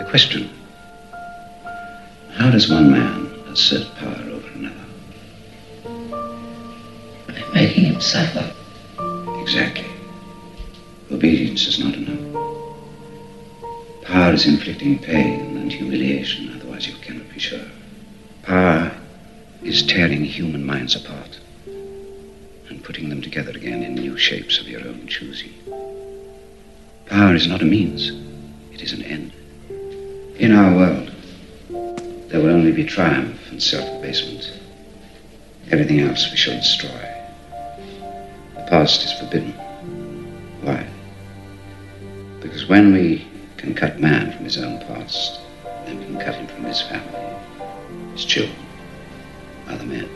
Question. How does one man assert power over another? By making him suffer. Exactly. Obedience is not enough. Power is inflicting pain and humiliation, otherwise you cannot be sure. Power is tearing human minds apart and putting them together again in new shapes of your own choosing. Power is not a means, it is an end. In our world, there will only be triumph and self-abasement. Everything else we shall destroy. The past is forbidden. Why? Because when we can cut man from his own past, then we can cut him from his family, his children, other men.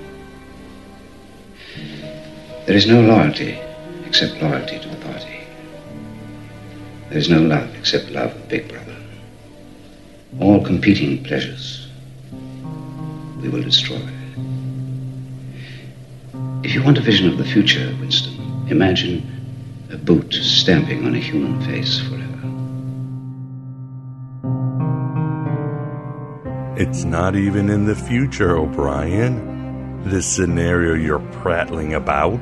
There is no loyalty except loyalty to the party. There is no love except love of Big Brother. All competing pleasures we will destroy. If you want a vision of the future, Winston, imagine a boot stamping on a human face forever. It's not even in the future, O'Brien. This scenario you're prattling about,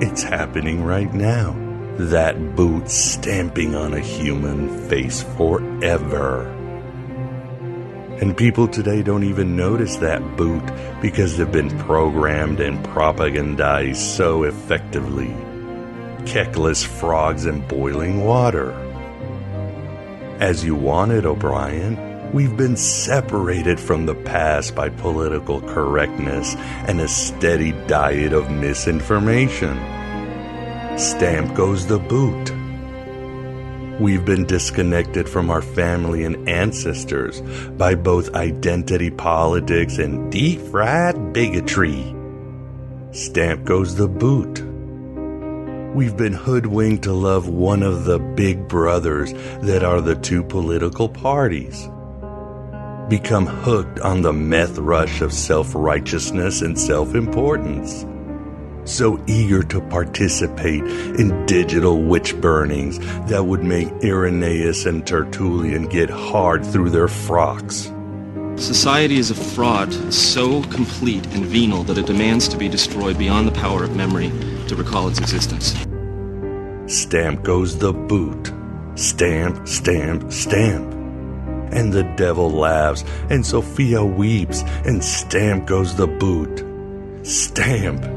it's happening right now. That boot stamping on a human face forever. And people today don't even notice that boot because they've been programmed and propagandized so effectively. Keckless frogs and boiling water. As you wanted, O'Brien, we've been separated from the past by political correctness and a steady diet of misinformation. Stamp goes the boot. We've been disconnected from our family and ancestors by both identity politics and deep-fried bigotry. Stamp goes the boot. We've been hoodwinked to love one of the big brothers that are the two political parties. Become hooked on the meth rush of self-righteousness and self-importance. So eager to participate in digital witch burnings that would make Irenaeus and Tertullian get hard through their frocks. Society is a fraud so complete and venal that it demands to be destroyed beyond the power of memory to recall its existence. Stamp goes the boot. Stamp, stamp, stamp. And the devil laughs, and Sophia weeps, and stamp goes the boot. Stamp.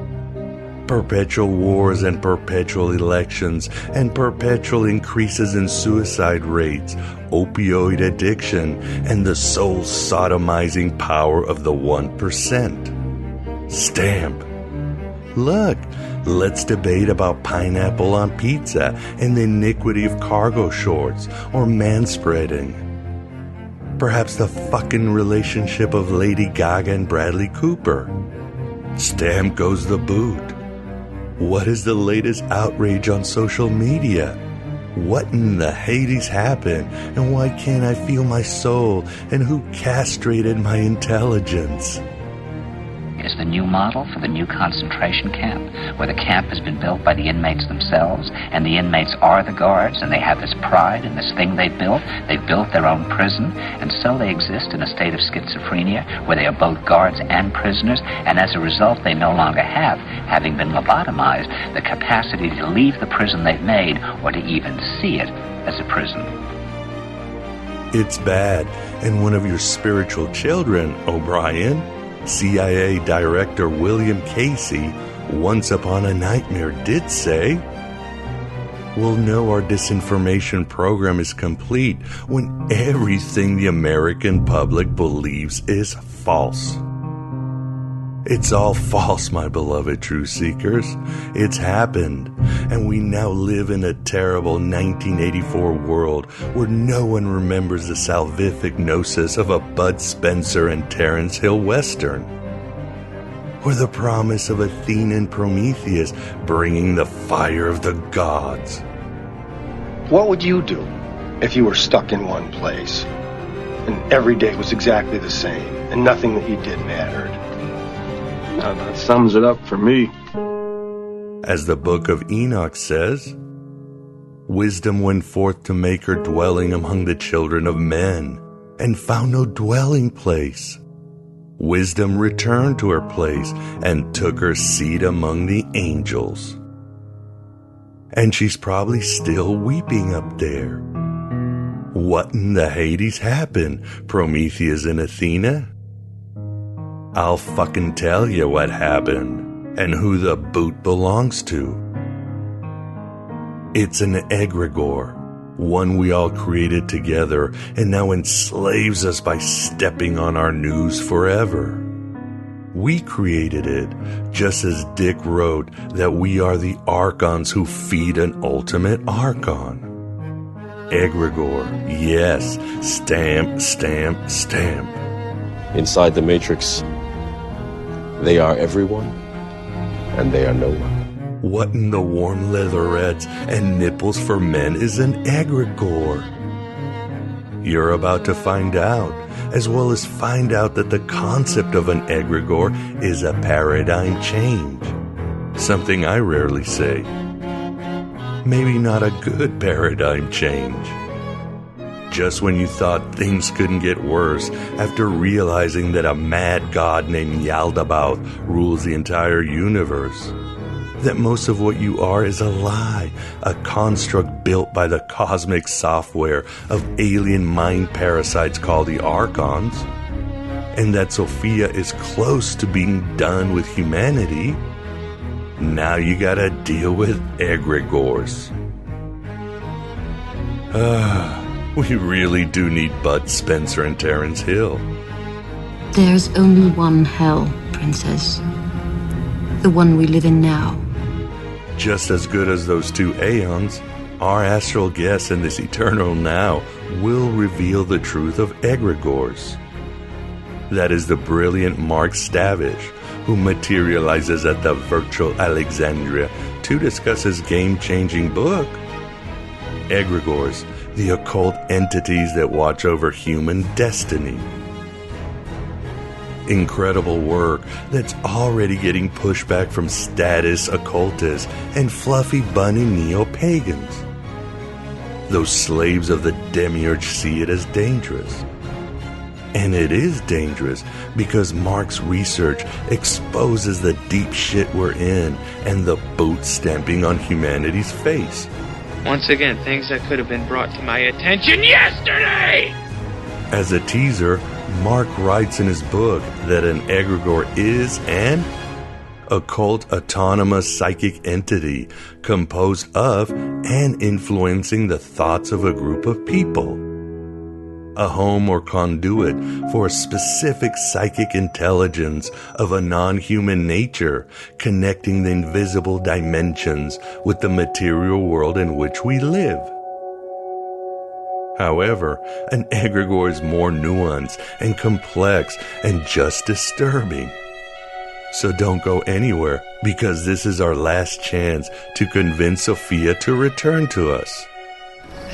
Perpetual wars and perpetual elections and perpetual increases in suicide rates, opioid addiction, and the soul sodomizing power of the 1%. Stamp. Look, let's debate about pineapple on pizza and the iniquity of cargo shorts or manspreading. Perhaps the fucking relationship of Lady Gaga and Bradley Cooper. Stamp goes the boot. What is the latest outrage on social media? What in the Hades happened, and why can't I feel my soul, and who castrated my intelligence? Is the new model for the new concentration camp, where the camp has been built by the inmates themselves, and the inmates are the guards, and they have this pride in this thing they built. They've built their own prison, and so they exist in a state of schizophrenia, where they are both guards and prisoners, and as a result they no longer have, having been lobotomized, the capacity to leave the prison they've made, or to even see it as a prison. It's bad, and one of your spiritual children, O'Brien, CIA Director William Casey, once upon a nightmare, did say, "We'll know our disinformation program is complete when everything the American public believes is false." It's all false, my beloved truth seekers. It's happened, and we now live in a terrible 1984 world where no one remembers the salvific gnosis of a Bud Spencer and Terence Hill Western, or the promise of Athena and Prometheus bringing the fire of the gods. What would you do if you were stuck in one place, and every day was exactly the same, and nothing that you did mattered? Now that sums it up for me. As the book of Enoch says, Wisdom went forth to make her dwelling among the children of men, and found no dwelling place. Wisdom returned to her place, and took her seat among the angels. And she's probably still weeping up there. What in the Hades happened, Prometheus and Athena? I'll fucking tell you what happened, and who the boot belongs to. It's an egregore, one we all created together, and now enslaves us by stepping on our news forever. We created it, just as Dick wrote that we are the archons who feed an ultimate archon. Egregore, yes, stamp, stamp, stamp. Inside the Matrix, they are everyone, and they are no one. What in the warm leatherettes and nipples for men is an egregore? You're about to find out, as well as find out that the concept of an egregore is a paradigm change. Something I rarely say. Maybe not a good paradigm change. Just when you thought things couldn't get worse, after realizing that a mad god named Yaldabaoth rules the entire universe, that most of what you are is a lie, a construct built by the cosmic software of alien mind parasites called the Archons, and that Sophia is close to being done with humanity, now you gotta deal with egregores. We really do need Bud Spencer and Terence Hill. There's only one hell, Princess. The one we live in now. Just as good as those two aeons, our astral guest in this eternal now will reveal the truth of egregores. That is the brilliant Mark Stavish, who materializes at the virtual Alexandria to discuss his game-changing book. Egregores, the occult entities that watch over human destiny. Incredible work that's already getting pushback from status occultists and fluffy bunny neo-pagans. Those slaves of the demiurge see it as dangerous. And it is dangerous because Mark's research exposes the deep shit we're in and the boot stamping on humanity's face. Once again, things that could have been brought to my attention yesterday! As a teaser, Mark writes in his book that an egregore is an occult autonomous psychic entity composed of and influencing the thoughts of a group of people. A home or conduit for a specific psychic intelligence of a non-human nature, connecting the invisible dimensions with the material world in which we live. However, an egregore is more nuanced and complex and just disturbing. So don't go anywhere, because this is our last chance to convince Sophia to return to us.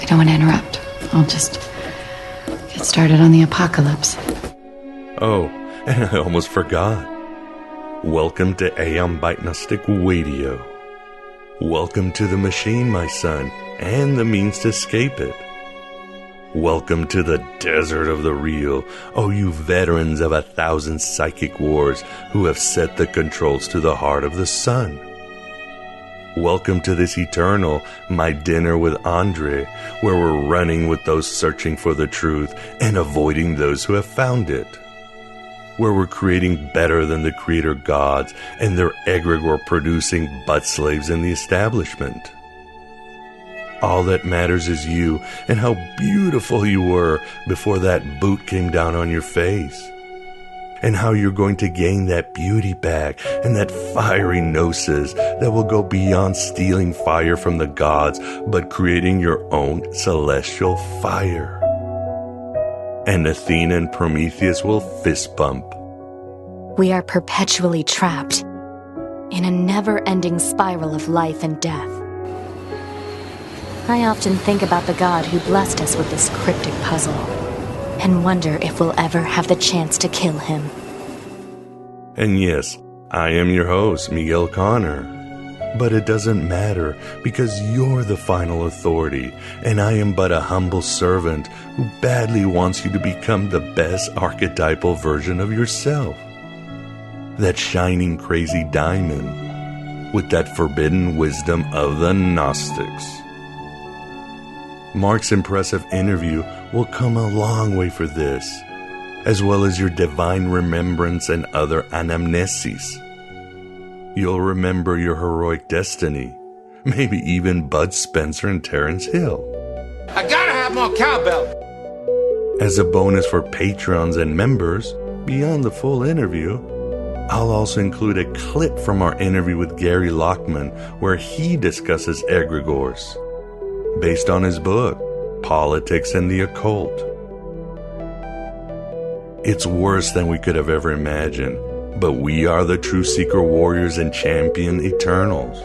I don't want to interrupt. I'll just get started on the apocalypse. Oh, and I almost forgot. Welcome to Aeon Bitnostic Radio. Welcome to the machine, my son, and the means to escape it. Welcome to the desert of the real, oh you veterans of 1,000 psychic wars who have set the controls to the heart of the sun. Welcome to this eternal My Dinner with Andre, where we're running with those searching for the truth and avoiding those who have found it. Where we're creating better than the creator gods and their egregore producing butt slaves in the establishment. All that matters is you and how beautiful you were before that boot came down on your face. And how you're going to gain that beauty back and that fiery gnosis that will go beyond stealing fire from the gods, but creating your own celestial fire. And Athena and Prometheus will fist bump. We are perpetually trapped in a never-ending spiral of life and death. I often think about the God who blessed us with this cryptic puzzle, and wonder if we'll ever have the chance to kill him. And yes, I am your host, Miguel Connor. But it doesn't matter, because you're the final authority, and I am but a humble servant who badly wants you to become the best archetypal version of yourself. That shining crazy diamond with that forbidden wisdom of the Gnostics. Mark's impressive interview will come a long way for this, as well as your divine remembrance and other anamnesis. You'll remember your heroic destiny, maybe even Bud Spencer and Terrence Hill. I gotta have more cowbell! As a bonus for patrons and members, beyond the full interview, I'll also include a clip from our interview with Gary Lockman where he discusses egregores, based on his book, Politics and the Occult. It's worse than we could have ever imagined, but we are the true seeker warriors and champion eternals.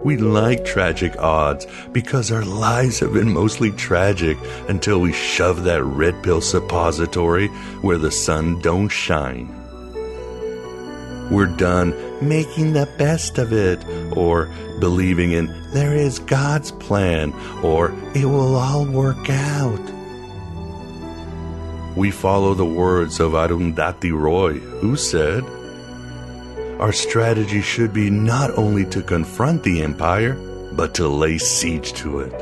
We like tragic odds because our lives have been mostly tragic until we shove that red pill suppository where the sun don't shine. We're done making the best of it, or believing in there is God's plan, or it will all work out. We follow the words of Arundhati Roy, who said, our strategy should be not only to confront the empire, but to lay siege to it,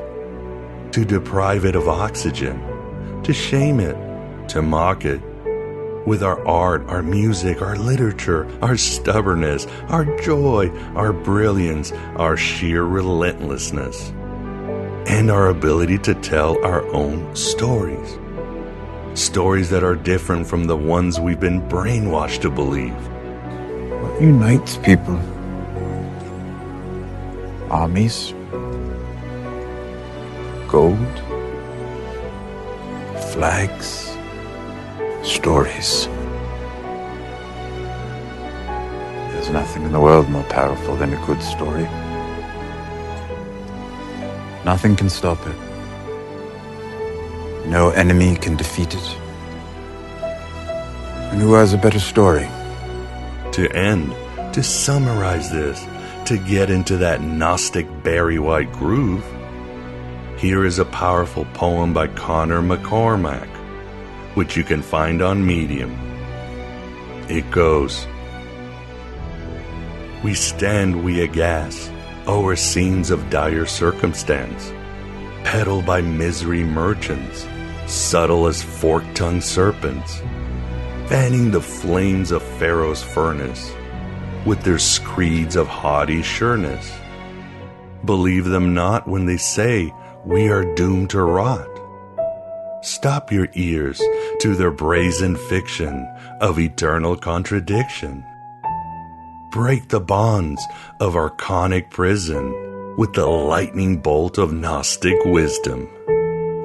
to deprive it of oxygen, to shame it, to mock it, with our art, our music, our literature, our stubbornness, our joy, our brilliance, our sheer relentlessness, and our ability to tell our own stories. Stories that are different from the ones we've been brainwashed to believe. What unites people? Armies? Gold? Flags? Stories. There's nothing in the world more powerful than a good story. Nothing can stop it. No enemy can defeat it. And who has a better story? To end, to summarize this, to get into that Gnostic Barry White groove, here is a powerful poem by Connor McCormack, which you can find on Medium. It goes, we stand, we aghast, o'er scenes of dire circumstance, peddled by misery merchants, subtle as fork-tongued serpents, fanning the flames of Pharaoh's furnace with their screeds of haughty sureness. Believe them not when they say we are doomed to rot. Stop your ears to their brazen fiction of eternal contradiction. Break the bonds of archonic prison with the lightning bolt of Gnostic wisdom,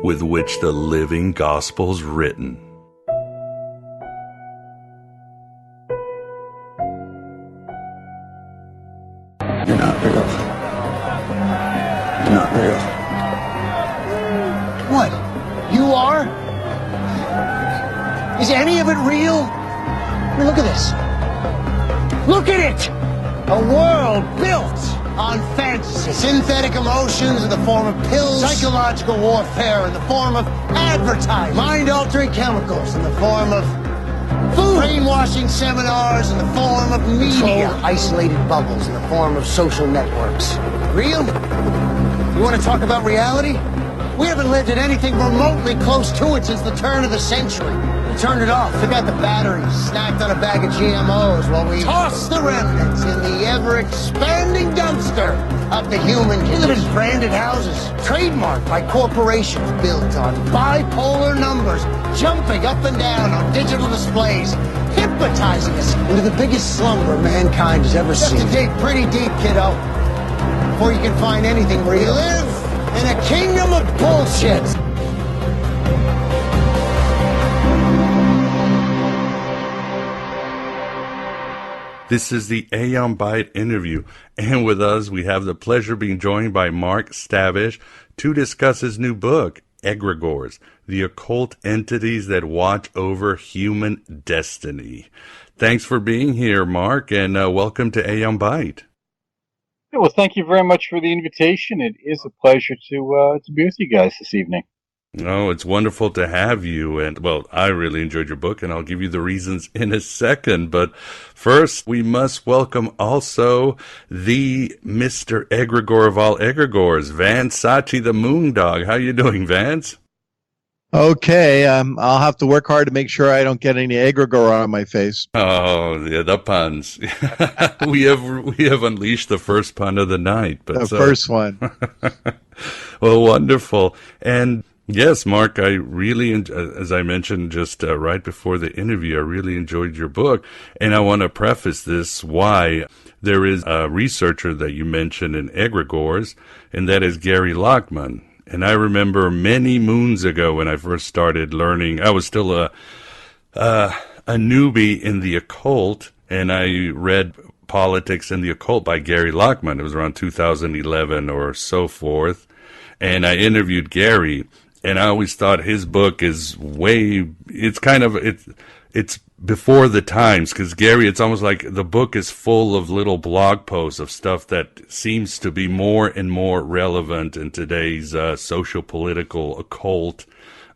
with which the living gospel's written. You're not real. You're not real. What? You are? Is any of it real? I mean, look at this. Look at it! A world built on fantasy. Synthetic emotions in the form of pills. Psychological warfare in the form of advertising. Mind-altering chemicals in the form of food. Brainwashing seminars in the form of media. Isolated bubbles in the form of social networks. Real? You want to talk about reality? We haven't lived in anything remotely close to it since the turn of the century. We turned it off, took out the batteries, snacked on a bag of GMOs while we tossed the remnants in the ever-expanding dumpster of the human condition. We live in branded houses, trademarked by corporations, built on bipolar numbers, jumping up and down on digital displays, hypnotizing us into the biggest slumber mankind has ever seen. You have to dig pretty deep, kiddo, before you can find anything real. We live in a kingdom of bullshit. This is the Aeon Byte interview, and with us we have the pleasure of being joined by Mark Stavish to discuss his new book, Egregores, the occult entities that watch over human destiny. Thanks for being here, Mark, and welcome to Aeon Byte. Yeah, well, thank you very much for the invitation. It is a pleasure to be with you guys this evening. Oh, it's wonderful to have you. And, well, I really enjoyed your book, and I'll give you the reasons in a second. But first, we must welcome also the Mr. Egregore of all egregores, Vance Sachi the Moondog. How you doing, Vance? Okay, I'll have to work hard to make sure I don't get any egregore on my face. Oh, yeah, the puns. we have unleashed the first pun of the night. But the first one. Well, wonderful. And yes, Mark, I really, as I mentioned just right before the interview, I really enjoyed your book. And I want to preface this why there is a researcher that you mentioned in Egregores, and that is Gary Lockman. And I remember many moons ago when I first started learning, I was still a newbie in the occult, and I read Politics and the Occult by Gary Lockman. It was around 2011 or so forth. And I interviewed Gary, and I always thought his book is it's before the times, because Gary, it's almost like the book is full of little blog posts of stuff that seems to be more and more relevant in today's social-political occult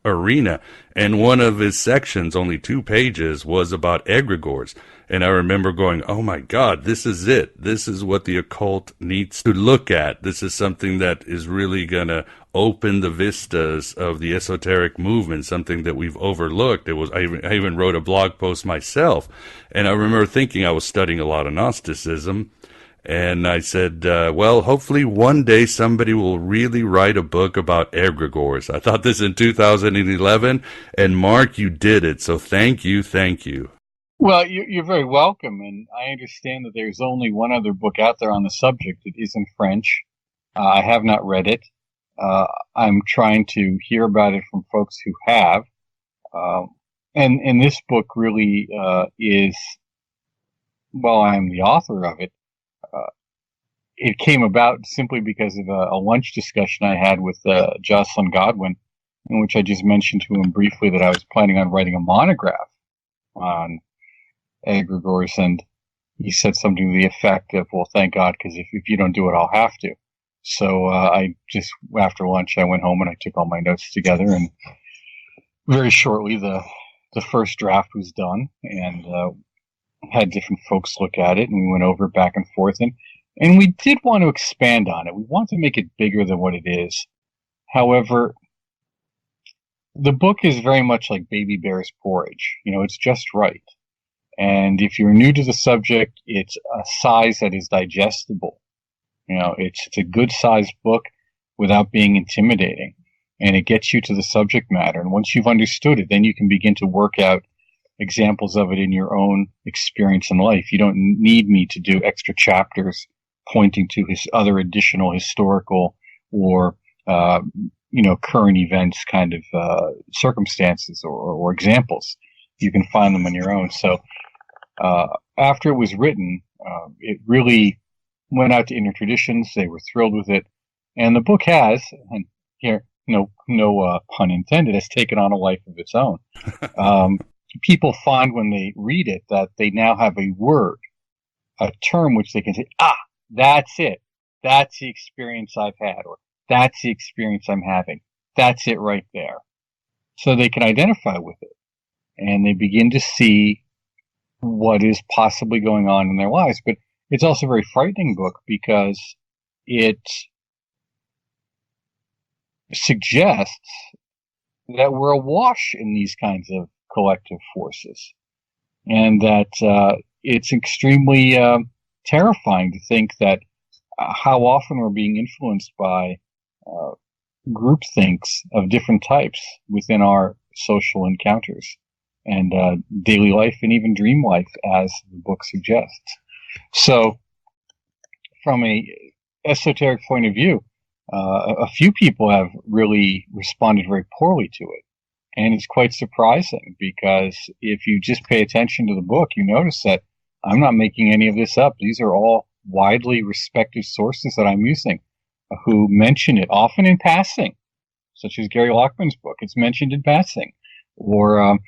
arena. And one of his sections, only 2 pages, was about egregores. And I remember going, oh my God, this is it. This is what the occult needs to look at. This is something that is really going to open the vistas of the esoteric movement, something that we've overlooked. I even wrote a blog post myself. And I remember thinking, I was studying a lot of Gnosticism. And I said, well, hopefully one day somebody will really write a book about egregores. I thought this in 2011. And Mark, you did it. So thank you. Thank you. Well, you're very welcome, and I understand that there's only one other book out there on the subject. It is in French. I have not read it. I'm trying to hear about it from folks who have. And this book really is, well, I'm the author of it. It came about simply because of a lunch discussion I had with Jocelyn Godwin, in which I just mentioned to him briefly that I was planning on writing a monograph on egregores, and he said something to the effect of, well, thank God, because if you don't do it, I'll have to. So I just, after lunch, I went home and I took all my notes together, and very shortly the first draft was done, and had different folks look at it, and we went over it back and forth, and we did want to expand on it. We want to make it bigger than what it is. However, the book is very much like baby bear's porridge. It's just right. And if you're new to the subject, it's a size that is digestible. It's a good sized book without being intimidating, and it gets you to the subject matter. And once you've understood it, then you can begin to work out examples of it in your own experience in life. You don't need me to do extra chapters pointing to his other additional historical or, current events kind of circumstances or examples. You can find them on your own. So after it was written, it really went out to intertraditions. They were thrilled with it. And the book has, and here, no pun intended, has taken on a life of its own. People find when they read it that they now have a word, a term which they can say, that's it. That's the experience I've had, or that's the experience I'm having. That's it right there. So they can identify with it, and they begin to see what is possibly going on in their lives. But it's also a very frightening book because it suggests that we're awash in these kinds of collective forces, and that it's extremely terrifying to think that how often we're being influenced by groupthinks of different types within our social encounters and daily life and even dream life, as the book suggests. So from a esoteric point of view, a few people have really responded very poorly to it. And it's quite surprising, because if you just pay attention to the book, you notice that I'm not making any of this up. These are all widely respected sources that I'm using who mention it, often in passing, such as Gary Lockman's book. It's mentioned in passing. Or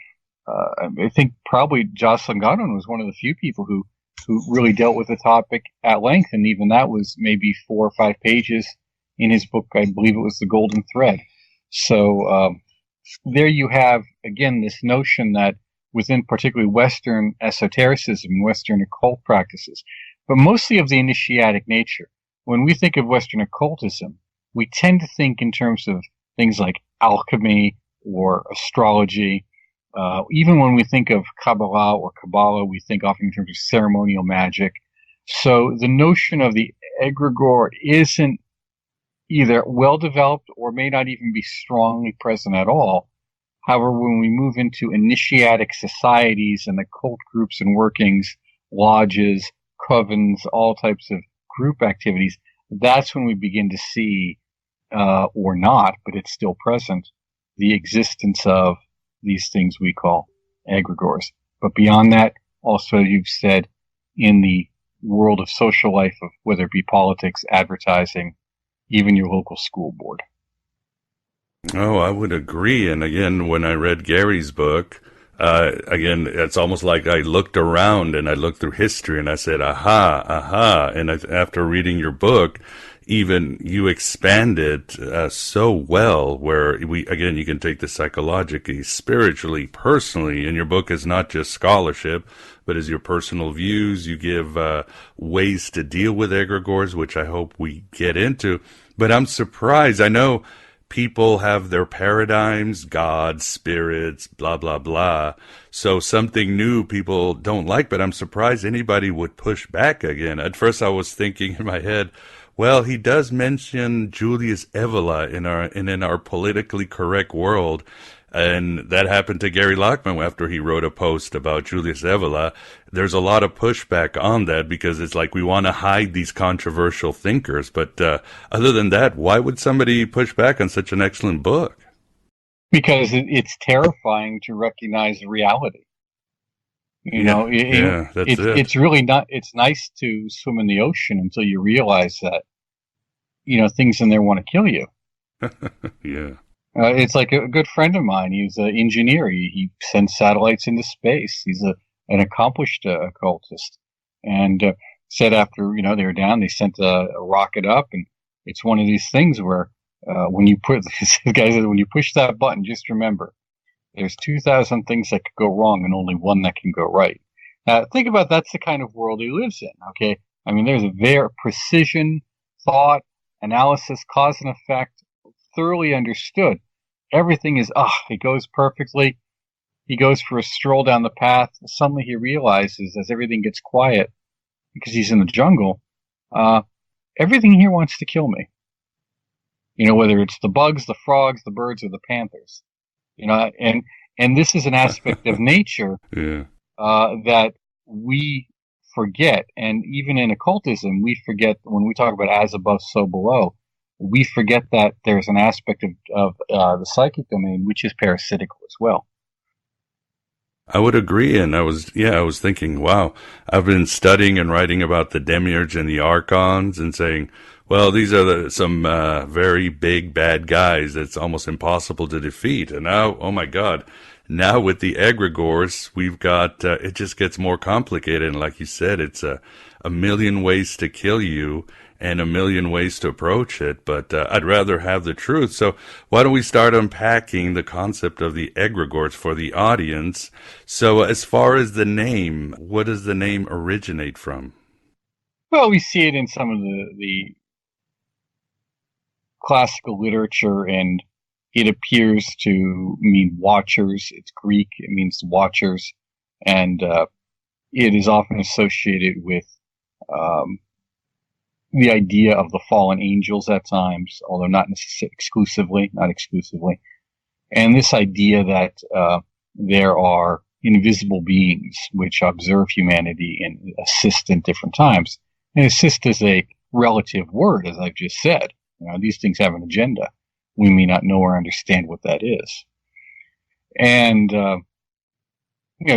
I think probably Jocelyn Godwin was one of the few people who who really dealt with the topic at length, and even that was maybe 4 or 5 pages in his book. I believe it was The Golden Thread. So there you have, again, this notion that within particularly Western esotericism, Western occult practices, but mostly of the initiatic nature. When we think of Western occultism, we tend to think in terms of things like alchemy or astrology. Even when we think of Kabbalah or Kabbalah, we think often in terms of ceremonial magic. So the notion of the egregore isn't either well developed or may not even be strongly present at all. However, when we move into initiatic societies and occult groups and workings, lodges, covens, all types of group activities, that's when we begin to see, or not, but it's still present, the existence of these things we call egregores. But beyond that, also, you've said, in the world of social life, of whether it be politics, advertising, even your local school board. Oh, I would agree. And again, when I read Gary's book, again, it's almost like I looked around and I looked through history and I said, aha, aha. And after reading your book, even you expanded so well, where again, you can take this psychologically, spiritually, personally, and your book is not just scholarship, but is your personal views. You give ways to deal with egregores, which I hope we get into. But I'm surprised. I know people have their paradigms, gods, spirits, blah, blah, blah. So something new people don't like, but I'm surprised anybody would push back again. At first I was thinking in my head, well, he does mention Julius Evola in our politically correct world. And that happened to Gary Lockman after he wrote a post about Julius Evola. There's a lot of pushback on that because it's like we want to hide these controversial thinkers. But other than that, why would somebody push back on such an excellent book? Because it's terrifying to recognize reality. It's really not. It's nice to swim in the ocean until you realize that, things in there want to kill you. Yeah. It's like a good friend of mine. He's an engineer. He sends satellites into space. He's an accomplished occultist, and said after they were down, they sent a rocket up, and it's one of these things where when you put this guy said, when you push that button, just remember there's 2,000 things that could go wrong and only one that can go right. Think about that's the kind of world he lives in. Okay, I mean there's a very precision, thought, analysis, cause and effect. Thoroughly understood. Everything is, it goes perfectly. He goes for a stroll down the path. Suddenly he realizes as everything gets quiet, because he's in the jungle, everything here wants to kill me. Whether it's the bugs, the frogs, the birds, or the panthers. And this is an aspect of nature that we forget. And even in occultism, we forget when we talk about as above, so below. We forget that there's an aspect of the psychic domain which is parasitical as well. I would agree, and I was thinking, wow, I've been studying and writing about the demiurge and the archons and saying, well, these are some very big bad guys that's almost impossible to defeat. And now, oh my God, now with the egregores, we've got, it just gets more complicated. And like you said, it's a million ways to kill you and a million ways to approach it, but I'd rather have the truth. So why don't we start unpacking the concept of the egregores for the audience? So as far as the name, what does the name originate from? Well, we see it in some of the classical literature, and it appears to mean watchers. It's Greek, it means watchers, and it is often associated with the idea of the fallen angels at times, although not exclusively. And this idea that there are invisible beings which observe humanity and assist in different times. And assist is a relative word, as I've just said. These things have an agenda. We may not know or understand what that is. And,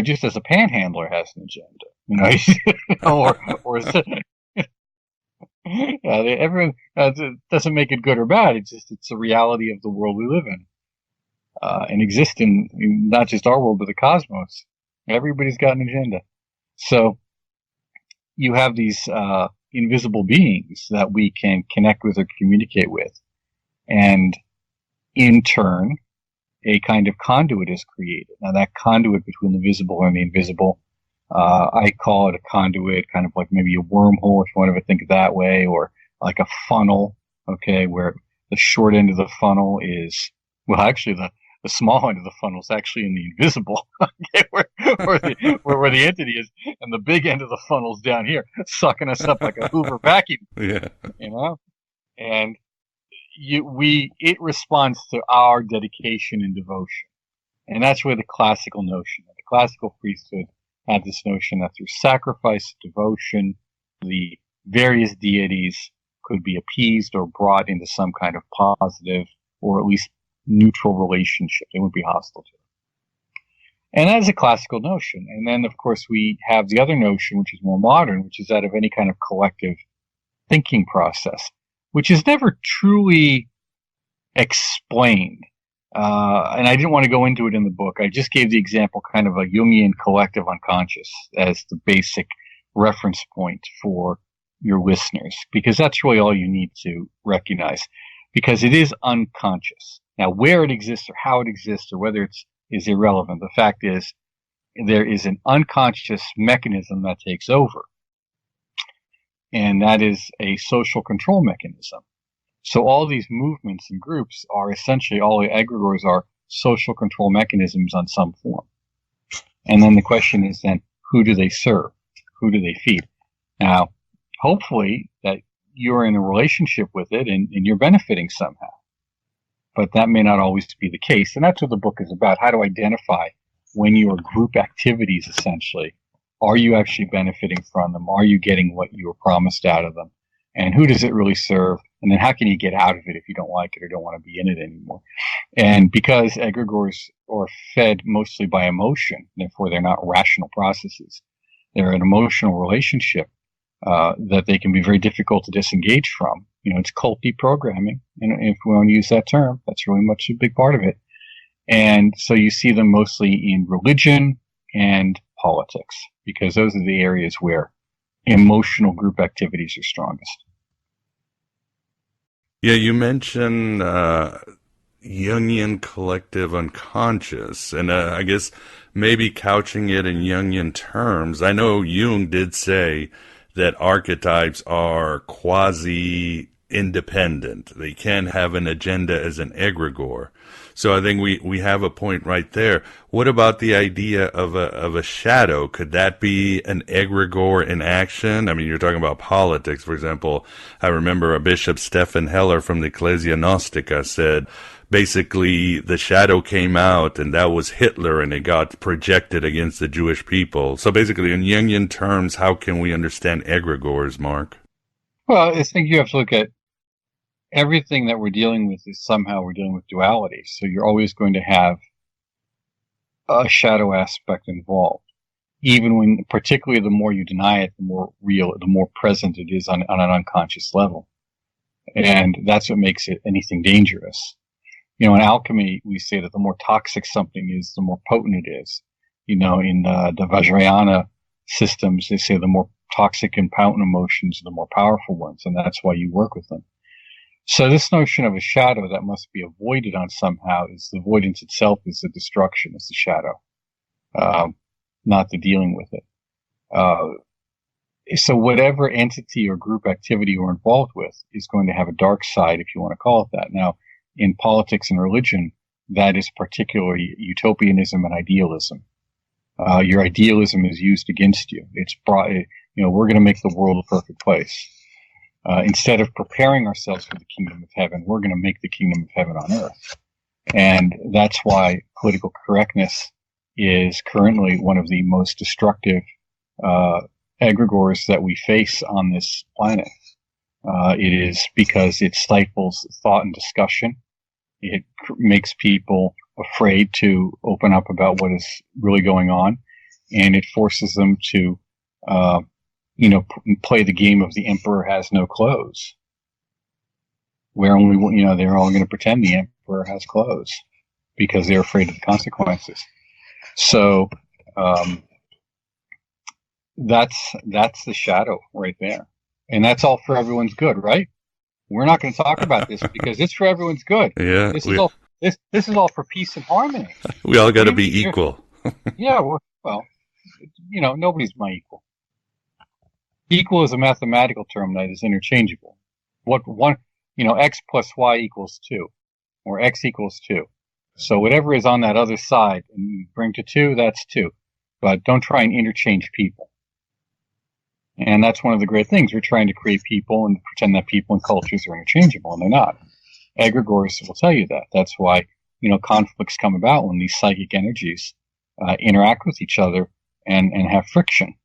just as a panhandler has an agenda, or everyone doesn't make it good or bad. It's a reality of the world we live in, and exist in not just our world but the cosmos. Everybody's got an agenda. So you have these invisible beings that we can connect with or communicate with. And in turn, a kind of conduit is created. Now, that conduit between the visible and the invisible, I call it a conduit, kind of like maybe a wormhole, if you want to think of it that way, or like a funnel, okay, where the short end of the funnel is, well, actually, the small end of the funnel is actually in the invisible, okay, where the entity is, and the big end of the funnel is down here, sucking us up like a Hoover vacuum. Yeah. You know? And it responds to our dedication and devotion. And that's where the classical notion, the classical priesthood had this notion that through sacrifice, devotion, the various deities could be appeased or brought into some kind of positive or at least neutral relationship. They wouldn't be hostile to it. And that is a classical notion. And then, of course, we have the other notion, which is more modern, which is that of any kind of collective thinking process, which is never truly explained. And I didn't want to go into it in the book. I just gave the example kind of a Jungian collective unconscious as the basic reference point for your listeners, because that's really all you need to recognize, because it is unconscious. Now, where it exists or how it exists or whether it's is irrelevant. The fact is there is an unconscious mechanism that takes over. And that is a social control mechanism. So all these movements and groups are essentially, all the egregores are social control mechanisms on some form. And then the question is then, who do they serve? Who do they feed? Now, hopefully that you're in a relationship with it and you're benefiting somehow. But that may not always be the case. And that's what the book is about, how to identify when your group activities, essentially, are you actually benefiting from them? Are you getting what you were promised out of them? And who does it really serve? And then how can you get out of it if you don't like it or don't want to be in it anymore? And because egregores are fed mostly by emotion, therefore they're not rational processes. They're an emotional relationship that they can be very difficult to disengage from. You know, it's cult deprogramming. And if we want to use that term, that's really much a big part of it. And so you see them mostly in religion and politics, because those are the areas where emotional group activities are strongest. Yeah, you mentioned Jungian collective unconscious, and I guess maybe couching it in Jungian terms. I know Jung did say that archetypes are quasi-independent. They can have an agenda as an egregore. So I think we have a point right there. What about the idea of a shadow? Could that be an egregore in action? I mean, you're talking about politics, for example. I remember a Bishop Stephan Heller from the Ecclesia Gnostica said, basically, the shadow came out, and that was Hitler, and it got projected against the Jewish people. So basically, in Jungian terms, how can we understand egregores, Mark? Well, I think you have to look at everything that we're dealing with is somehow we're dealing with duality. So you're always going to have a shadow aspect involved. Even when, particularly the more you deny it, the more real, the more present it is on an unconscious level. And that's what makes it anything dangerous. You know, in alchemy, we say that the more toxic something is, the more potent it is. You know, in the Vajrayana systems, they say the more toxic and potent emotions are the more powerful ones, and that's why you work with them. So this notion of a shadow that must be avoided on somehow is the avoidance itself is the destruction, is the shadow, not the dealing with it. So whatever entity or group activity you're involved with is going to have a dark side, if you want to call it that. Now, in politics and religion, that is particularly utopianism and idealism. Your idealism is used against you. It's brought, you know, we're going to make the world a perfect place. Instead of preparing ourselves for the kingdom of heaven, we're going to make the kingdom of heaven on earth. And that's why political correctness is currently one of the most destructive egregores that we face on this planet. It is because it stifles thought and discussion. It makes people afraid to open up about what is really going on, and it forces them to play the game of the emperor has no clothes. Where only, they're all going to pretend the emperor has clothes because they're afraid of the consequences. So, That's the shadow right there. And that's all for everyone's good, right? We're not going to talk about this because it's for everyone's good. Yeah. This is all for peace and harmony. We all got to be equal. Yeah, nobody's my equal. Equal is a mathematical term that is interchangeable. X plus y equals 2, or x equals 2. So whatever is on that other side and you bring to 2, that's 2. But don't try and interchange people. And that's one of the great things. We're trying to create people and pretend that people and cultures are interchangeable, and they're not. Egregores will tell you that. That's why, conflicts come about when these psychic energies interact with each other and have friction.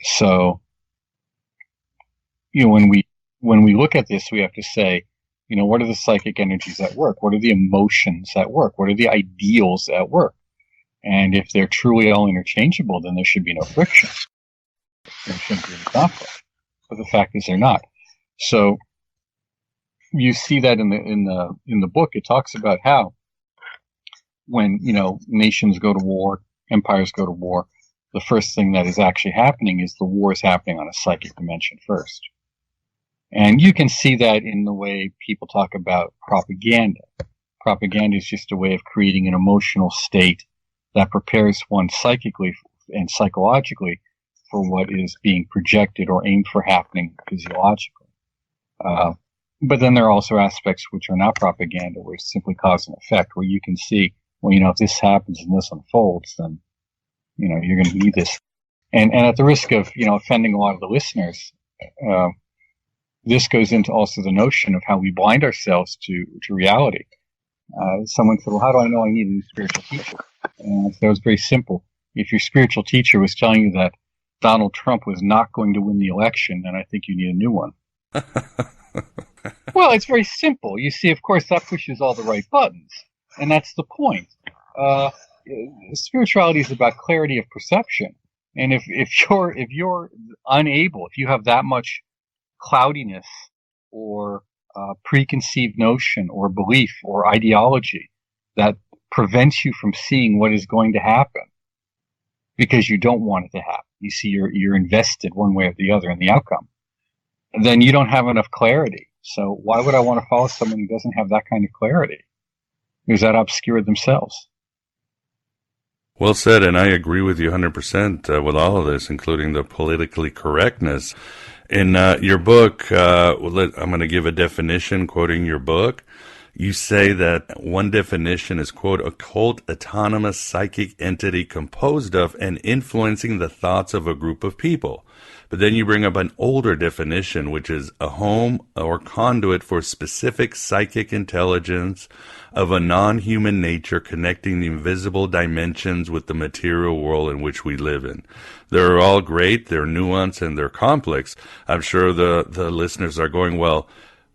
So, when we look at this, we have to say, what are the psychic energies at work? What are the emotions at work? What are the ideals at work? And if they're truly all interchangeable, then there should be no friction. There shouldn't be any conflict. But the fact is they're not. So you see that in the book. It talks about how when nations go to war, empires go to war, the first thing that is actually happening is the war is happening on a psychic dimension first. And you can see that in the way people talk about propaganda. Propaganda is just a way of creating an emotional state that prepares one psychically and psychologically for what is being projected or aimed for happening physiologically. But then there are also aspects which are not propaganda, where it's simply cause and effect, where you can see, if this happens and this unfolds, then, you're going to need this. And at the risk of, offending a lot of the listeners, this goes into also the notion of how we blind ourselves to reality. Someone said, well, how do I know I need a new spiritual teacher? And so it's very simple. If your spiritual teacher was telling you that Donald Trump was not going to win the election, then I think you need a new one. Well, it's very simple. You see, of course, that pushes all the right buttons. And that's the point. Spirituality is about clarity of perception. And if you're unable, if you have that much cloudiness or preconceived notion or belief or ideology that prevents you from seeing what is going to happen because you don't want it to happen, you see you're invested one way or the other in the outcome, then you don't have enough clarity. So why would I want to follow someone who doesn't have that kind of clarity? Because that obscured themselves. Well said, and I agree with you 100% with all of this, including the politically correctness. In your book, I'm going to give a definition, quoting your book. You say that one definition is, quote, occult autonomous psychic entity composed of and influencing the thoughts of a group of people. But then you bring up an older definition, which is a home or conduit for specific psychic intelligence of a non-human nature connecting the invisible dimensions with the material world in which we live in. They're all great, they're nuanced, and they're complex. I'm sure the listeners are going, well,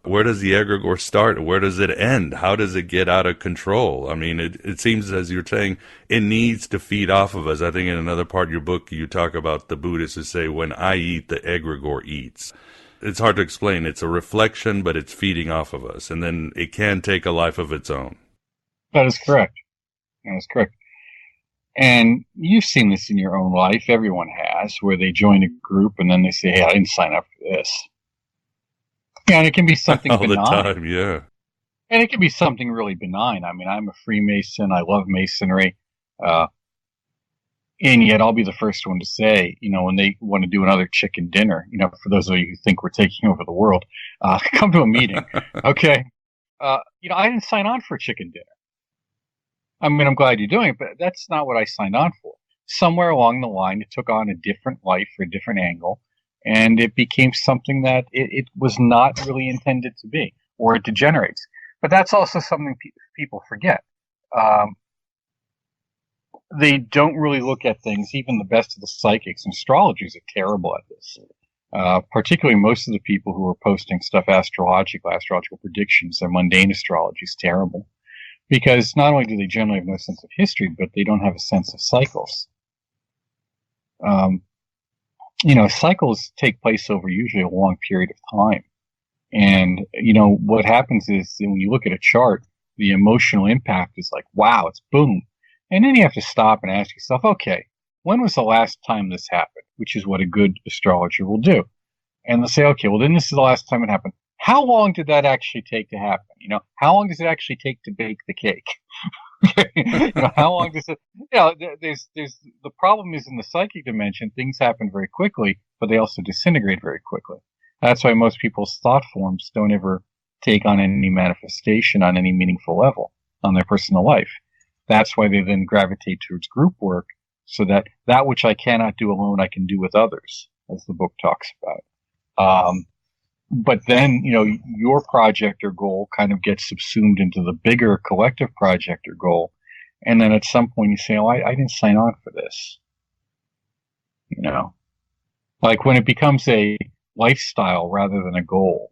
where does the egregore start? Where does it end? How does it get out of control? I mean, it seems, as you're saying, it needs to feed off of us. I think in another part of your book, you talk about the Buddhists who say, when I eat, the egregore eats. It's hard to explain. It's a reflection, but it's feeding off of us. And then it can take a life of its own. That is correct. That is correct. And you've seen this in your own life. Everyone has, where they join a group and then they say, hey, I didn't sign up for this. Yeah, and it can be something all benign. the time, yeah. And it can be something really benign. I mean, I'm a Freemason. I love Masonry. And yet I'll be the first one to say, when they want to do another chicken dinner, for those of you who think we're taking over the world, come to a meeting. Okay. I didn't sign on for a chicken dinner. I mean, I'm glad you're doing it, but that's not what I signed on for. Somewhere along the line, it took on a different life or a different angle. And it became something that it was not really intended to be, or it degenerates. But that's also something people forget. They don't really look at things. Even the best of the psychics and astrologers are terrible at this. Particularly most of the people who are posting stuff astrological predictions, their mundane astrology is terrible. Because not only do they generally have no sense of history, but they don't have a sense of cycles. Cycles take place over usually a long period of time. And, what happens is when you look at a chart, the emotional impact is like, wow, it's boom. And then you have to stop and ask yourself, okay, when was the last time this happened? Which is what a good astrologer will do. And they'll say, okay, well, then this is the last time it happened. How long did that actually take to happen? How long does it actually take to bake the cake? How long does it, there's the problem is in the psychic dimension, things happen very quickly, but they also disintegrate very quickly. That's why most people's thought forms don't ever take on any manifestation on any meaningful level on their personal life. That's why they then gravitate towards group work, so that which I cannot do alone, I can do with others, as the book talks about. But then, your project or goal kind of gets subsumed into the bigger collective project or goal. And then at some point you say, oh, I didn't sign on for this. Like when it becomes a lifestyle rather than a goal,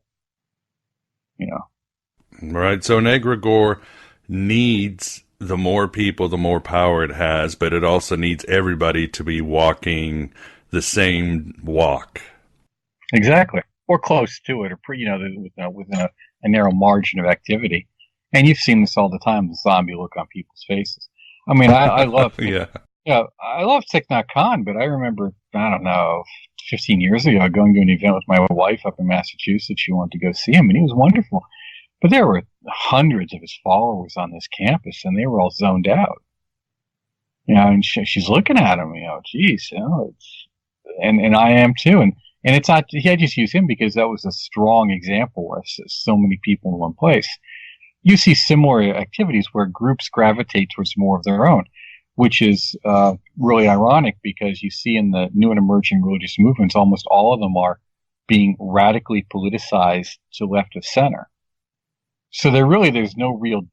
Right. So an egregore needs the more people, the more power it has, but it also needs everybody to be walking the same walk. Exactly. Or close to it, or within a narrow margin of activity. And you've seen this all the time, the zombie look on people's faces. I mean, I love I love Thich Nhat Hanh, but I remember, 15 years ago going to an event with my wife up in Massachusetts. She wanted to go see him, and he was wonderful. But there were hundreds of his followers on this campus, and they were all zoned out. And she's looking at him, geez, and I am too. And it's not, I just use him because that was a strong example of so many people in one place. You see similar activities where groups gravitate towards more of their own, which is really ironic because you see in the new and emerging religious movements, almost all of them are being radically politicized to left of center. So there's no real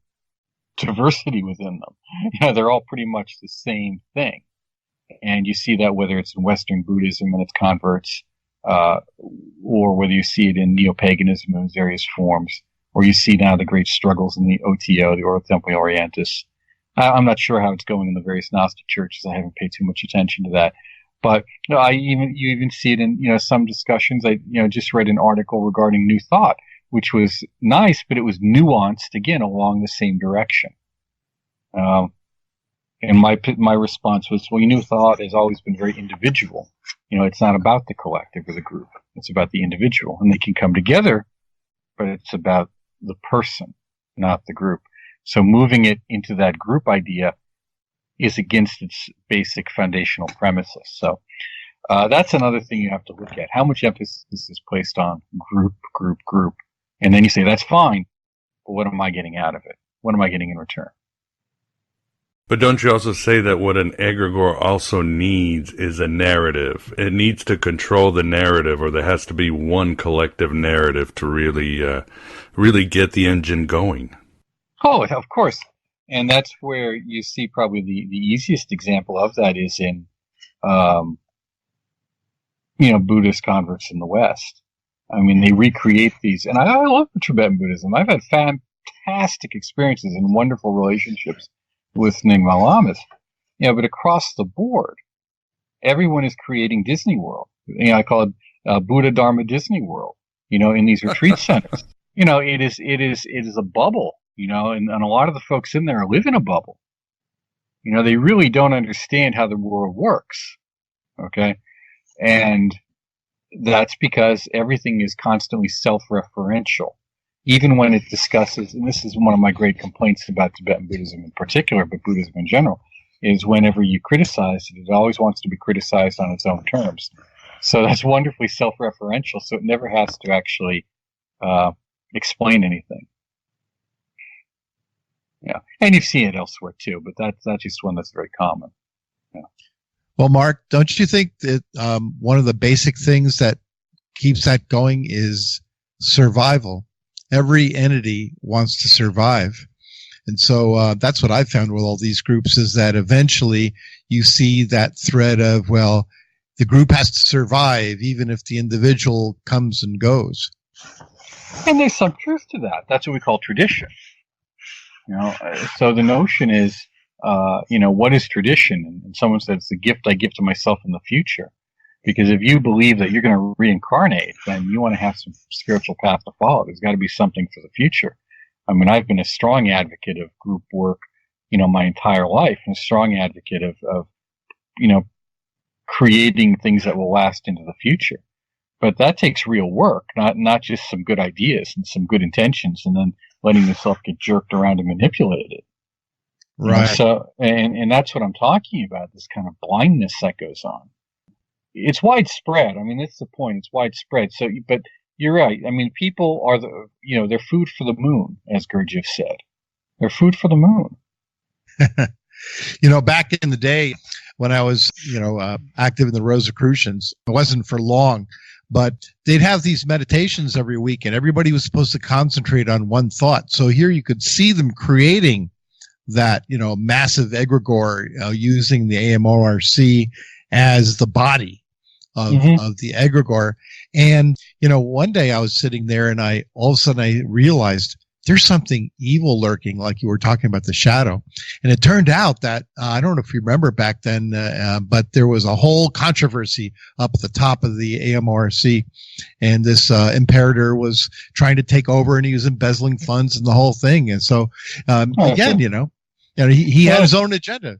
diversity within them. They're all pretty much the same thing. And you see that whether it's in Western Buddhism and its converts, or whether you see it in neo-paganism in its various forms, or you see now the great struggles in the OTO, the Ordo Templi Orientis. I'm not sure how it's going in the various Gnostic churches. I haven't paid too much attention to that. But you even see it in some discussions. I just read an article regarding New Thought, which was nice, but it was nuanced again along the same direction. And my response was, well, New Thought has always been very individual. It's not about the collective or the group. It's about the individual, and they can come together, but it's about the person, not the group. So moving it into that group idea is against its basic foundational premises. So that's another thing you have to look at. How much emphasis is placed on group, group, group? And then you say, that's fine, but what am I getting out of it? What am I getting in return? But don't you also say that what an egregore also needs is a narrative? It needs to control the narrative, or there has to be one collective narrative to really get the engine going. Oh, of course. And that's where you see probably the easiest example of that is in, Buddhist converts in the West. I mean, they recreate these, and I love Tibetan Buddhism. I've had fantastic experiences and wonderful relationships with Nyingma lamas, but across the board, everyone is creating Disney World. I call it Buddha Dharma Disney World. In these retreat centers, it is a bubble. And a lot of the folks in there live in a bubble. They really don't understand how the world works. Okay, and that's because everything is constantly self-referential. Even when it discusses, and this is one of my great complaints about Tibetan Buddhism in particular, but Buddhism in general, is whenever you criticize it, it always wants to be criticized on its own terms. So that's wonderfully self-referential, so it never has to actually explain anything. Yeah, and you've seen it elsewhere too, but that's just one that's very common. Yeah. Well, Mark, don't you think that one of the basic things that keeps that going is survival? Every entity wants to survive. And so that's what I found with all these groups is that eventually you see that thread of, well, the group has to survive even if the individual comes and goes. And there's some truth to that. That's what we call tradition. So the notion is, what is tradition? And someone said it's a gift I give to myself in the future. Because if you believe that you're going to reincarnate, then you want to have some spiritual path to follow. There's got to be something for the future. I mean, I've been a strong advocate of group work, my entire life, and a strong advocate of creating things that will last into the future. But that takes real work, not just some good ideas and some good intentions, and then letting yourself get jerked around and manipulated. Right. So, and that's what I'm talking about, this kind of blindness that goes on. It's widespread. I mean, that's the point. It's widespread. So, but you're right. I mean, people are they're food for the moon, as Gurdjieff said. They're food for the moon. Back in the day when I was, active in the Rosicrucians, it wasn't for long, but they'd have these meditations every week, and everybody was supposed to concentrate on one thought. So here you could see them creating that, massive egregore, using the AMORC as the body of the egregore. And, one day I was sitting there and all of a sudden I realized there's something evil lurking, like you were talking about the shadow. And it turned out that, I don't know if you remember back then, but there was a whole controversy up at the top of the AMRC. And this imperator was trying to take over, and he was embezzling funds and the whole thing. And so, again, he had his own agenda.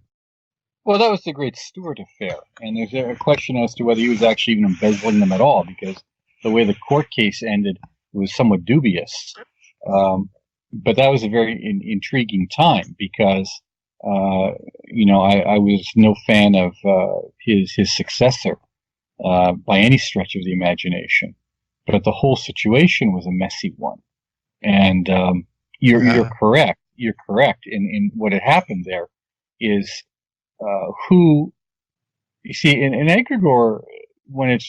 Well, that was the Great Stewart affair. And there's a question as to whether he was actually even embezzling them at all, because the way the court case ended was somewhat dubious. But that was a very intriguing time, because, I was no fan of his successor by any stretch of the imagination. But the whole situation was a messy one. And you're correct. You're correct. In what had happened there is who, you see, an egregore,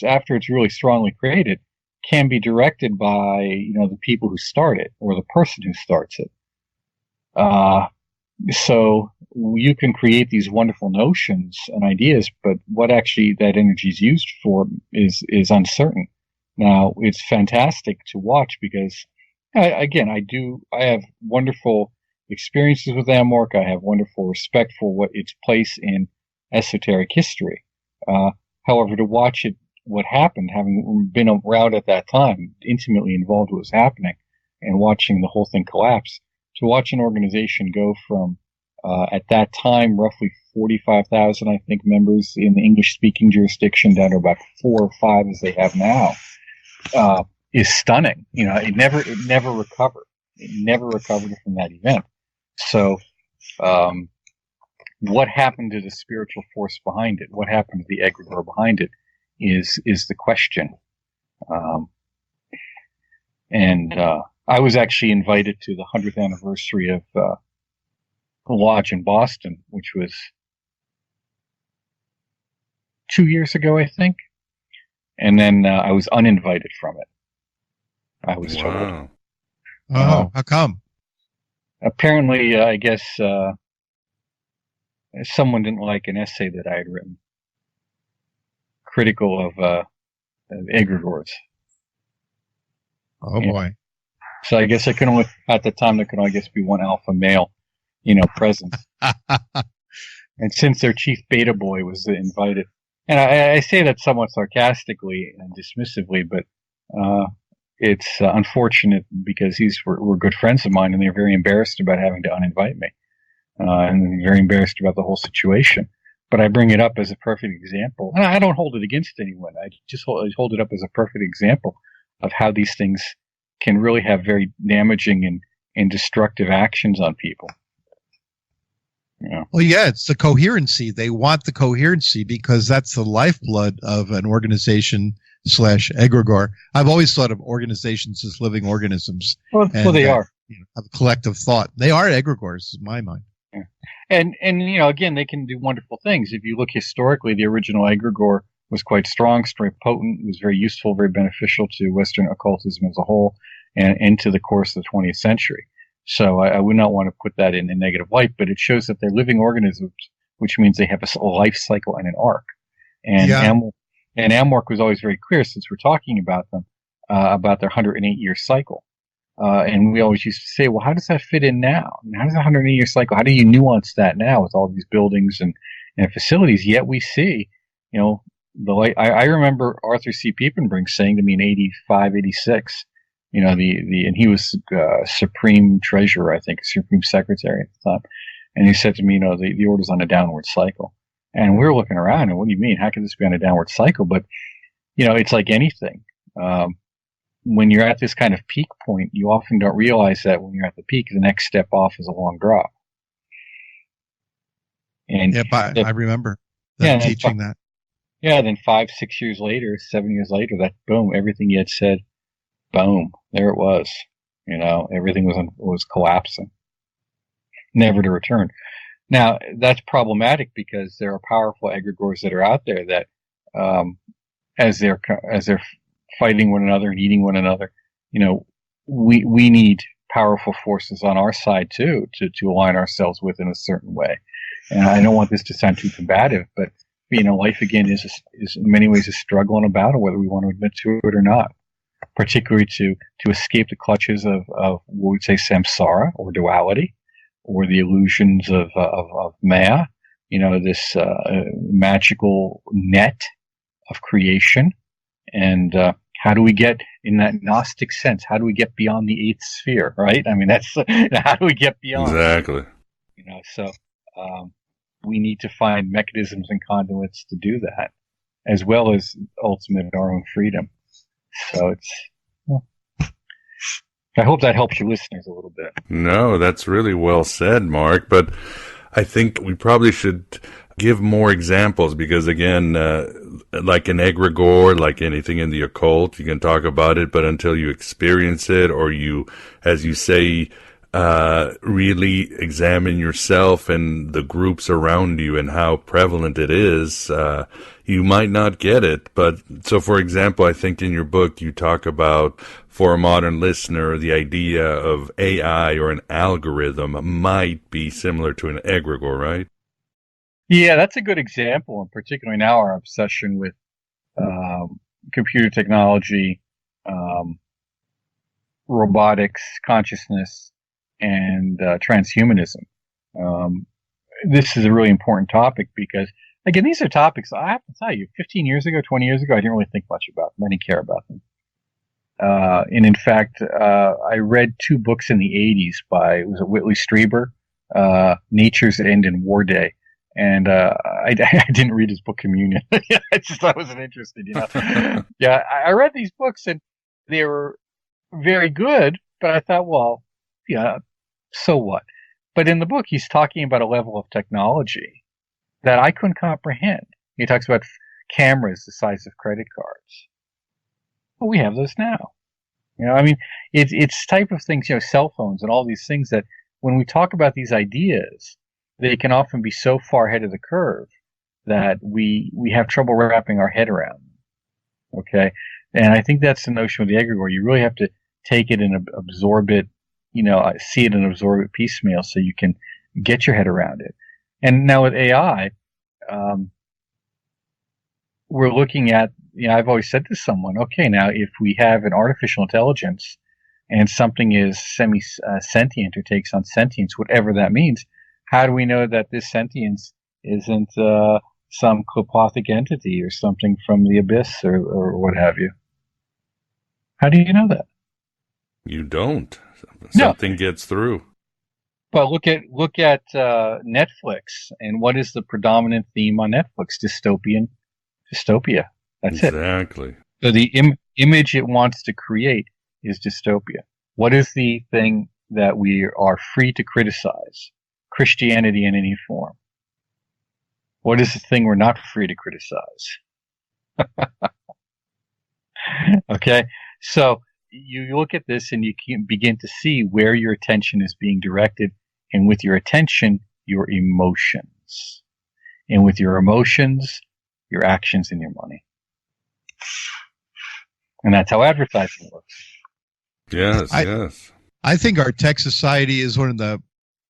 after it's really strongly created, can be directed by, the people who start it, or the person who starts it. So you can create these wonderful notions and ideas, but what actually that energy is used for is uncertain. Now, it's fantastic to watch because, I have wonderful experiences with Amorc. I have wonderful respect for what its place in esoteric history. However, to watch what happened, having been around at that time, intimately involved with what was happening, and watching the whole thing collapse, to watch an organization go from, at that time, roughly 45,000, I think, members in the English-speaking jurisdiction down to about 4 or 5 as they have now, is stunning. It never recovered. It never recovered from that event. So, what happened to the spiritual force behind it? What happened to the egregore behind it is the question. I was actually invited to the 100th anniversary of the lodge in Boston, which was 2 years ago, I think. And then I was uninvited from it. I was told. Oh, how come? Apparently, I guess someone didn't like an essay that I had written, critical of egregores. Oh boy! So I guess at the time there could only be one alpha male, present. And since their chief beta boy was invited, and I say that somewhat sarcastically and dismissively, but it's unfortunate because these were good friends of mine, and they're very embarrassed about having to uninvite me, and very embarrassed about the whole situation. But I bring it up as a perfect example. And I don't hold it against anyone. I just hold it up as a perfect example of how these things can really have very damaging and destructive actions on people. Well, yeah, it's the coherency. They want the coherency because that's the lifeblood of an organization / egregore. I've always thought of organizations as living organisms. Well, they are. Have collective thought. They are egregores, in my mind. Yeah. And again, they can do wonderful things. If you look historically, the original egregore was quite strong, very potent, was very useful, very beneficial to Western occultism as a whole, and into the course of the 20th century. So I would not want to put that in a negative light, but it shows that they're living organisms, which means they have a life cycle and an arc. And Amorc was always very clear, since we're talking about them, about their 108-year cycle. And we always used to say, well, how does that fit in now? How does a 108-year cycle, how do you nuance that now with all these buildings and facilities? Yet we see, the light. I remember Arthur C. Piepenbrink saying to me in 85, 86, and he was Supreme Treasurer, I think, Supreme Secretary at the time. And he said to me, the order's on a downward cycle. And we're looking around, and what do you mean? How can this be on a downward cycle? But, it's like anything. When you're at this kind of peak point, you often don't realize that when you're at the peak, the next step off is a long drop. And I remember them teaching that. Yeah, then 5, 6 years later, 7 years later, that boom, everything you had said, boom, there it was. Everything was collapsing, never to return. Now, that's problematic because there are powerful egregores that are out there that, as they're fighting one another and eating one another, we need powerful forces on our side too to align ourselves with in a certain way. And I don't want this to sound too combative, but life again is in many ways a struggle and a battle, whether we want to admit to it or not. Particularly to escape the clutches of what we'd say samsara or duality, or the illusions of Maya, this magical net of creation. And how do we get, in that Gnostic sense, how do we get beyond the eighth sphere, right? I mean, that's how do we get beyond? Exactly. So we need to find mechanisms and conduits to do that, as well as ultimate our own freedom. So I hope that helps your listeners a little bit. No, that's really well said, Mark. But I think we probably should give more examples because, again, like an egregore, like anything in the occult, you can talk about it, but until you experience it or you, as you say, really examine yourself and the groups around you and how prevalent it is, you might not get it. But so, for example, I think in your book you talk about, for a modern listener, the idea of AI or an algorithm might be similar to an egregore, right? Yeah, that's a good example, and particularly now our obsession with computer technology, robotics, consciousness, and transhumanism. This is a really important topic because, again, these are topics I have to tell you, 15 years ago, 20 years ago, I didn't really think much about them. I didn't care about them. And in fact, I read 2 books in the 80s by, was it Whitley Strieber, Nature's End and War Day. And I didn't read his book Communion. I just thought I wasn't interested, Yeah, I read these books and they were very good, but I thought, well, yeah, so what? But in the book, he's talking about a level of technology that I couldn't comprehend. He talks about cameras the size of credit cards. Well, we have those now. I mean, it's type of things, cell phones and all these things that when we talk about these ideas, they can often be so far ahead of the curve that we have trouble wrapping our head around them. Okay? And I think that's the notion with the egregore. You really have to take it and absorb it, see it and absorb it piecemeal so you can get your head around it. And now with AI, we're looking at, I've always said to someone, okay, now if we have an artificial intelligence and something is semi-sentient or takes on sentience, whatever that means, how do we know that this sentience isn't some clopothic entity or something from the abyss or what have you? How do you know that? You don't. Something gets through. Well, look at Netflix, and what is the predominant theme on Netflix? Dystopia. That's exactly. It. So the image it wants to create is dystopia. What is the thing that we are free to criticize? Christianity in any form. What is the thing we're not free to criticize? Okay, so you look at this and you can begin to see where your attention is being directed, and with your attention, your emotions, and with your emotions, your actions and your money. And that's how advertising works. Yes, yes. I think our tech society is one of the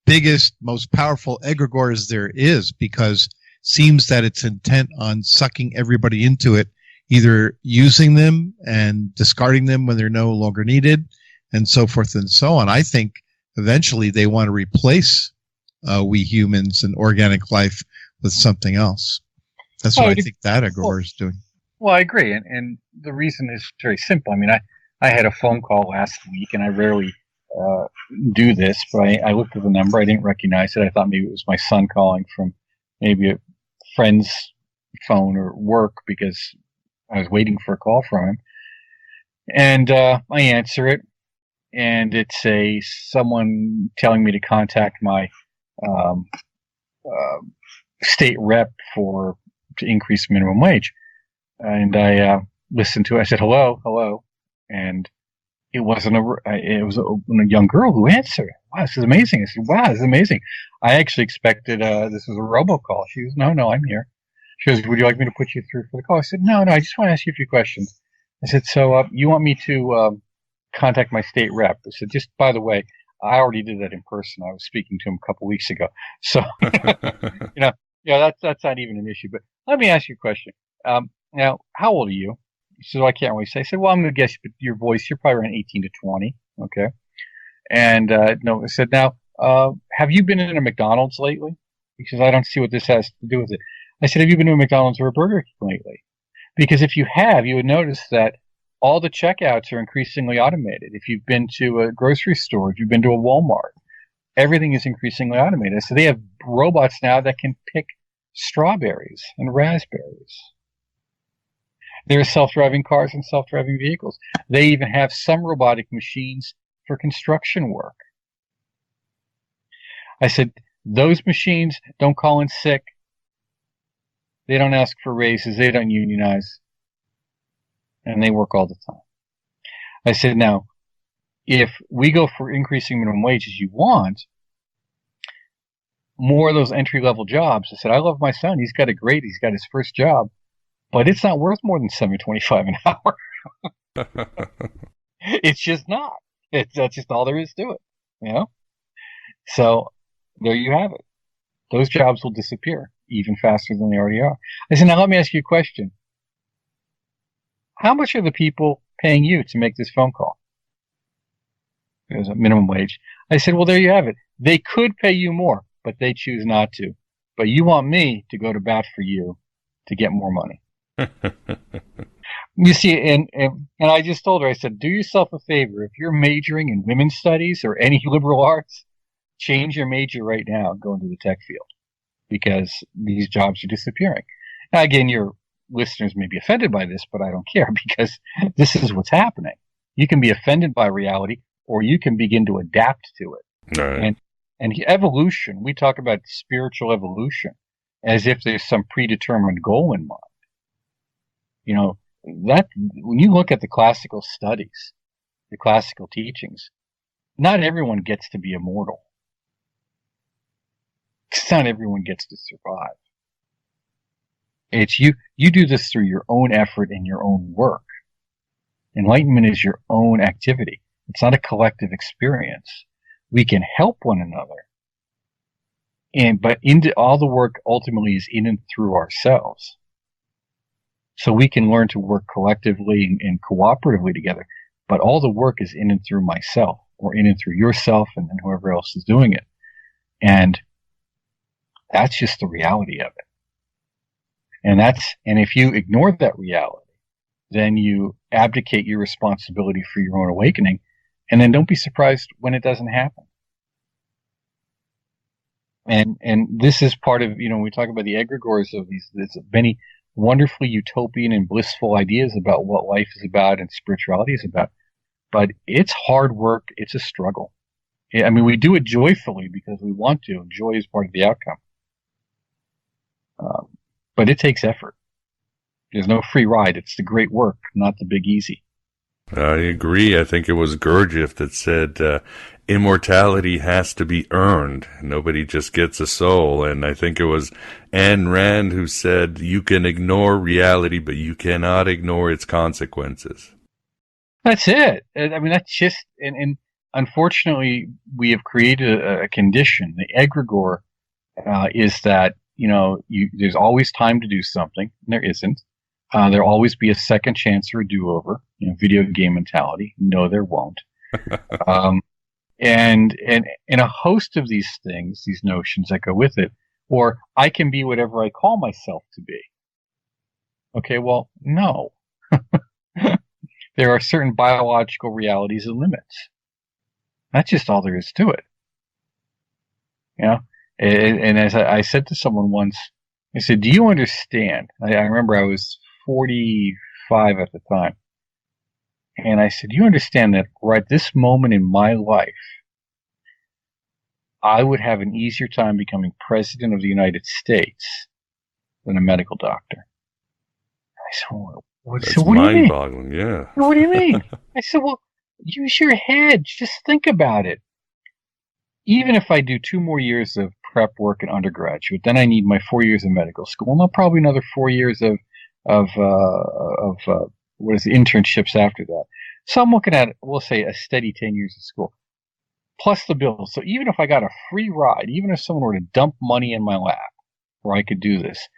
biggest, most powerful egregores there is, because it seems that it's intent on sucking everybody into it, either using them and discarding them when they're no longer needed, and so forth and so on. I think eventually they want to replace we humans and organic life with something else. That's what I think that egregore is doing. Well, I agree, and the reason is very simple. I mean, I had a phone call last week, and I rarely do this, but I looked at the number. I didn't recognize it. I thought maybe it was my son calling from maybe friend's phone or work because I was waiting for a call from him. And I answer it, and it's someone telling me to contact my state rep to increase minimum wage. And I listened to it. I said, hello. And it wasn't it was a young girl who answered. Wow, this is amazing. I said, wow, this is amazing. I actually expected this was a robocall. She goes, no, I'm here. She goes, would you like me to put you through for the call? I said, no, I just want to ask you a few questions. I said, so you want me to contact my state rep? I said, just by the way, I already did that in person. I was speaking to him a couple weeks ago. So, that's not even an issue. But let me ask you a question. Now, how old are you? She said, well, I can't really say. I said, well, I'm going to guess your voice. You're probably around 18 to 20. Okay. And no, I said, now, have you been in a McDonald's lately? He says, I don't see what this has to do with it. I said, have you been to a McDonald's or a Burger King lately? Because if you have, you would notice that all the checkouts are increasingly automated. If you've been to a grocery store, if you've been to a Walmart, everything is increasingly automated. So they have robots now that can pick strawberries and raspberries. There are self-driving cars and self-driving vehicles. They even have some robotic machines for construction work. I said, those machines don't call in sick. They don't ask for raises. They don't unionize. And they work all the time. I said, now, if we go for increasing minimum wage as you want, more of those entry-level jobs. I said, I love my son. He's got his first job, but it's not worth more than $7.25 an hour. It's just not. That's just all there is to it, So there you have it. Those jobs will disappear even faster than they already are. I said, now let me ask you a question. How much are the people paying you to make this phone call? It was a minimum wage. I said, well, there you have it. They could pay you more, but they choose not to. But you want me to go to bat for you to get more money. You see, and I just told her, I said, do yourself a favor. If you're majoring in women's studies or any liberal arts, change your major right now and go into the tech field, because these jobs are disappearing. Now, again, your listeners may be offended by this, but I don't care, because this is what's happening. You can be offended by reality, or you can begin to adapt to it. Right. And evolution, we talk about spiritual evolution as if there's some predetermined goal in mind. That when you look at the classical studies, the classical teachings, not everyone gets to be immortal. Not everyone gets to survive. It's you do this through your own effort and your own work. Enlightenment is your own activity. It's not a collective experience. We can help one another. But all the work ultimately is in and through ourselves. So we can learn to work collectively and cooperatively together. But all the work is in and through myself, or in and through yourself, and whoever else is doing it. And that's just the reality of it. And if you ignore that reality, then you abdicate your responsibility for your own awakening, and then don't be surprised when it doesn't happen. And this is part of, we talk about the egregores of there's many wonderfully utopian and blissful ideas about what life is about and spirituality is about. But it's hard work. It's a struggle. I mean, we do it joyfully because we want to. Joy is part of the outcome. But it takes effort. There's no free ride. It's the great work, not the big easy. I agree. I think it was Gurdjieff that said immortality has to be earned. Nobody just gets a soul. And I think it was Ayn Rand who said you can ignore reality, but you cannot ignore its consequences. That's it. I mean, that's just, and unfortunately, we have created a condition. The egregore is that, there's always time to do something, and there isn't. There'll always be a second chance or a do-over, video game mentality. No, there won't. And a host of these things, these notions that go with it, or I can be whatever I call myself to be. Okay, well, no. There are certain biological realities and limits. That's just all there is to it. And as I said to someone once, I said, do you understand? I remember I was 45 at the time. And I said, do you understand that right this moment in my life, I would have an easier time becoming president of the United States than a medical doctor? I said, well, what do you mean? Mind-boggling, yeah. What do you mean? I said, well, use your head. Just think about it. Even if I do 2 more years of prep work and undergraduate, then I need my 4 years of medical school, and probably another 4 years of internships after that. So I'm looking at, we'll say, a steady 10 years of school, plus the bills. So even if I got a free ride, even if someone were to dump money in my lap where I could do this,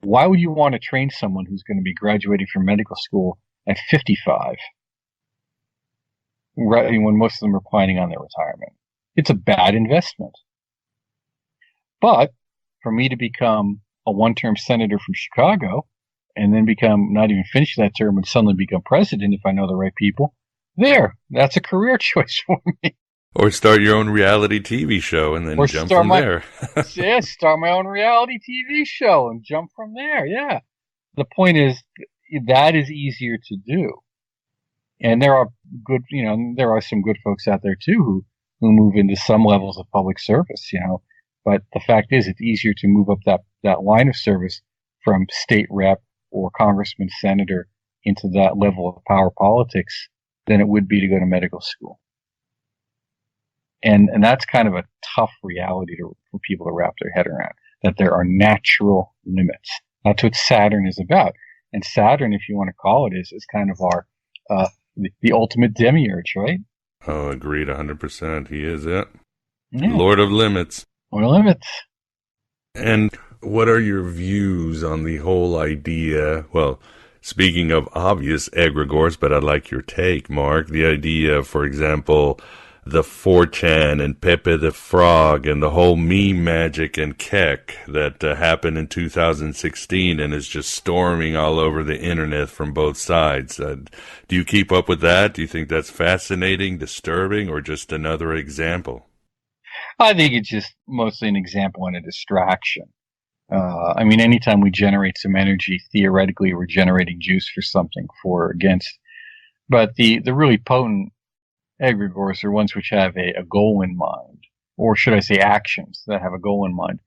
why would you want to train someone who's going to be graduating from medical school at 55, when most of them are planning on their retirement? It's a bad investment. But for me to become a one-term senator from Chicago and then not even finish that term and suddenly become president if I know the right people, that's a career choice for me. Or start your own reality TV show and then jump from there. Yeah, start my own reality TV show and jump from there, yeah. The point is, that is easier to do. And there are some good folks out there too who move into some levels of public service, But the fact is, it's easier to move up that line of service from state rep or congressman, senator into that level of power politics than it would be to go to medical school. And that's kind of a tough reality for people to wrap their head around, that there are natural limits. That's what Saturn is about. And Saturn, if you want to call it, is kind of our the ultimate demiurge, right? Oh, agreed 100%. He is it. Yeah. Lord of Limits. Lord of Limits. And what are your views on the whole idea? Well, speaking of obvious egregores, but I'd like your take, Mark. The idea, for example, the 4chan and Pepe the Frog and the whole meme magic and Keck that happened in 2016 and is just storming all over the internet from both sides. Do you keep up with that? Do you think that's fascinating, disturbing, or just another example? I think it's just mostly an example and a distraction. Anytime we generate some energy, theoretically we're generating juice for something, for or against. But the really potent egregores are ones which have a goal in mind, or should I say actions that have a goal in mind.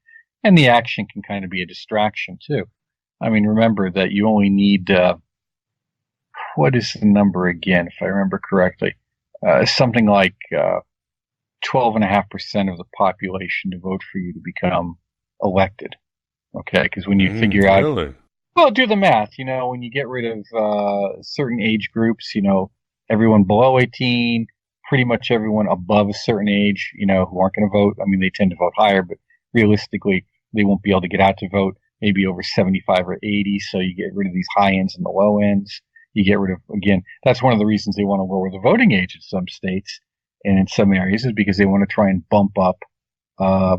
And the action can kind of be a distraction too. Remember that you only need, what is the number again, if I remember correctly? Something like 12.5% of the population to vote for you to become elected. Okay, because when you figure out... Really? Well, do the math. When you get rid of certain age groups, everyone below 18, pretty much everyone above a certain age, who aren't going to vote. They tend to vote higher, but realistically, they won't be able to get out to vote, maybe over 75 or 80. So you get rid of these high ends and the low ends. You get rid of, again, that's one of the reasons they want to lower the voting age in some states and in some areas, is because they want to try and bump up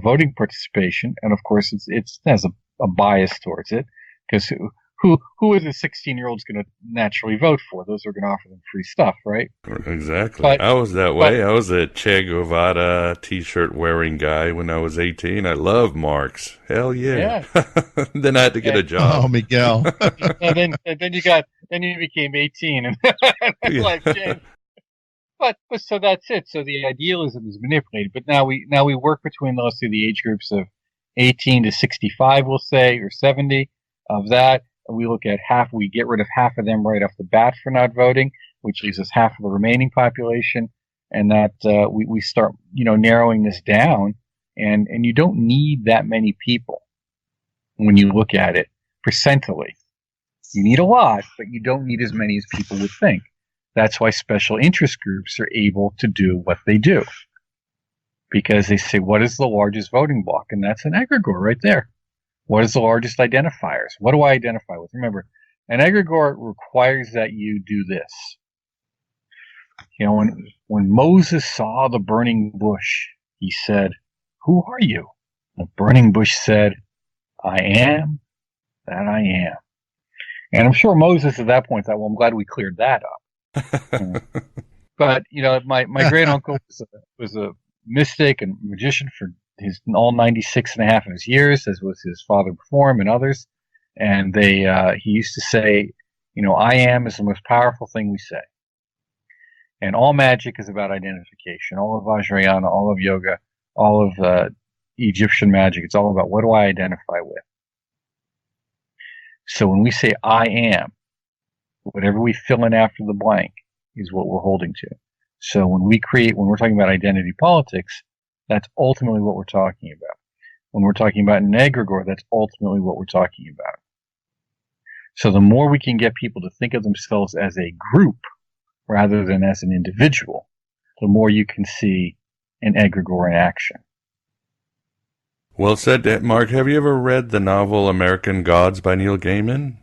voting participation. And of course, it has a bias towards it, because who is a 16-year-old going to naturally vote for? Those are going to offer them free stuff, right? Exactly. But, I was that way. I was a Che Guevara t-shirt wearing guy when I was 18. I love Marx. Hell yeah. Then I had to get a job. Oh, Miguel. and then you became 18 and life changed. But so that's it. So the idealism is manipulated. But now we work between those two, the age groups of 18 to 65, we'll say, or 70 of that. We look at we get rid of half of them right off the bat for not voting, which leaves us half of the remaining population. And that we start, narrowing this down. And you don't need that many people when you look at it percentily. You need a lot, but you don't need as many as people would think. That's why special interest groups are able to do what they do. Because they say, what is the largest voting block? And that's an egregore right there. What is the largest identifiers? What do I identify with? Remember, an egregore requires that you do this. When Moses saw the burning bush, he said, "Who are you?" The burning bush said, "I am that I am." And I'm sure Moses at that point thought, well, I'm glad we cleared that up. But, my great uncle was a mystic and magician for all 96 and a half of his years, as was his father before him and others. And he used to say, I am is the most powerful thing we say. And all magic is about identification. All of Vajrayana, all of yoga, all of Egyptian magic, it's all about what do I identify with. So when we say I am, whatever we fill in after the blank is what we're holding to. So when we're talking about identity politics, that's ultimately what we're talking about. When we're talking about an egregore, that's ultimately what we're talking about. So the more we can get people to think of themselves as a group rather than as an individual, the more you can see an egregore in action. Well said, Mark. Have you ever read the novel American Gods by Neil Gaiman?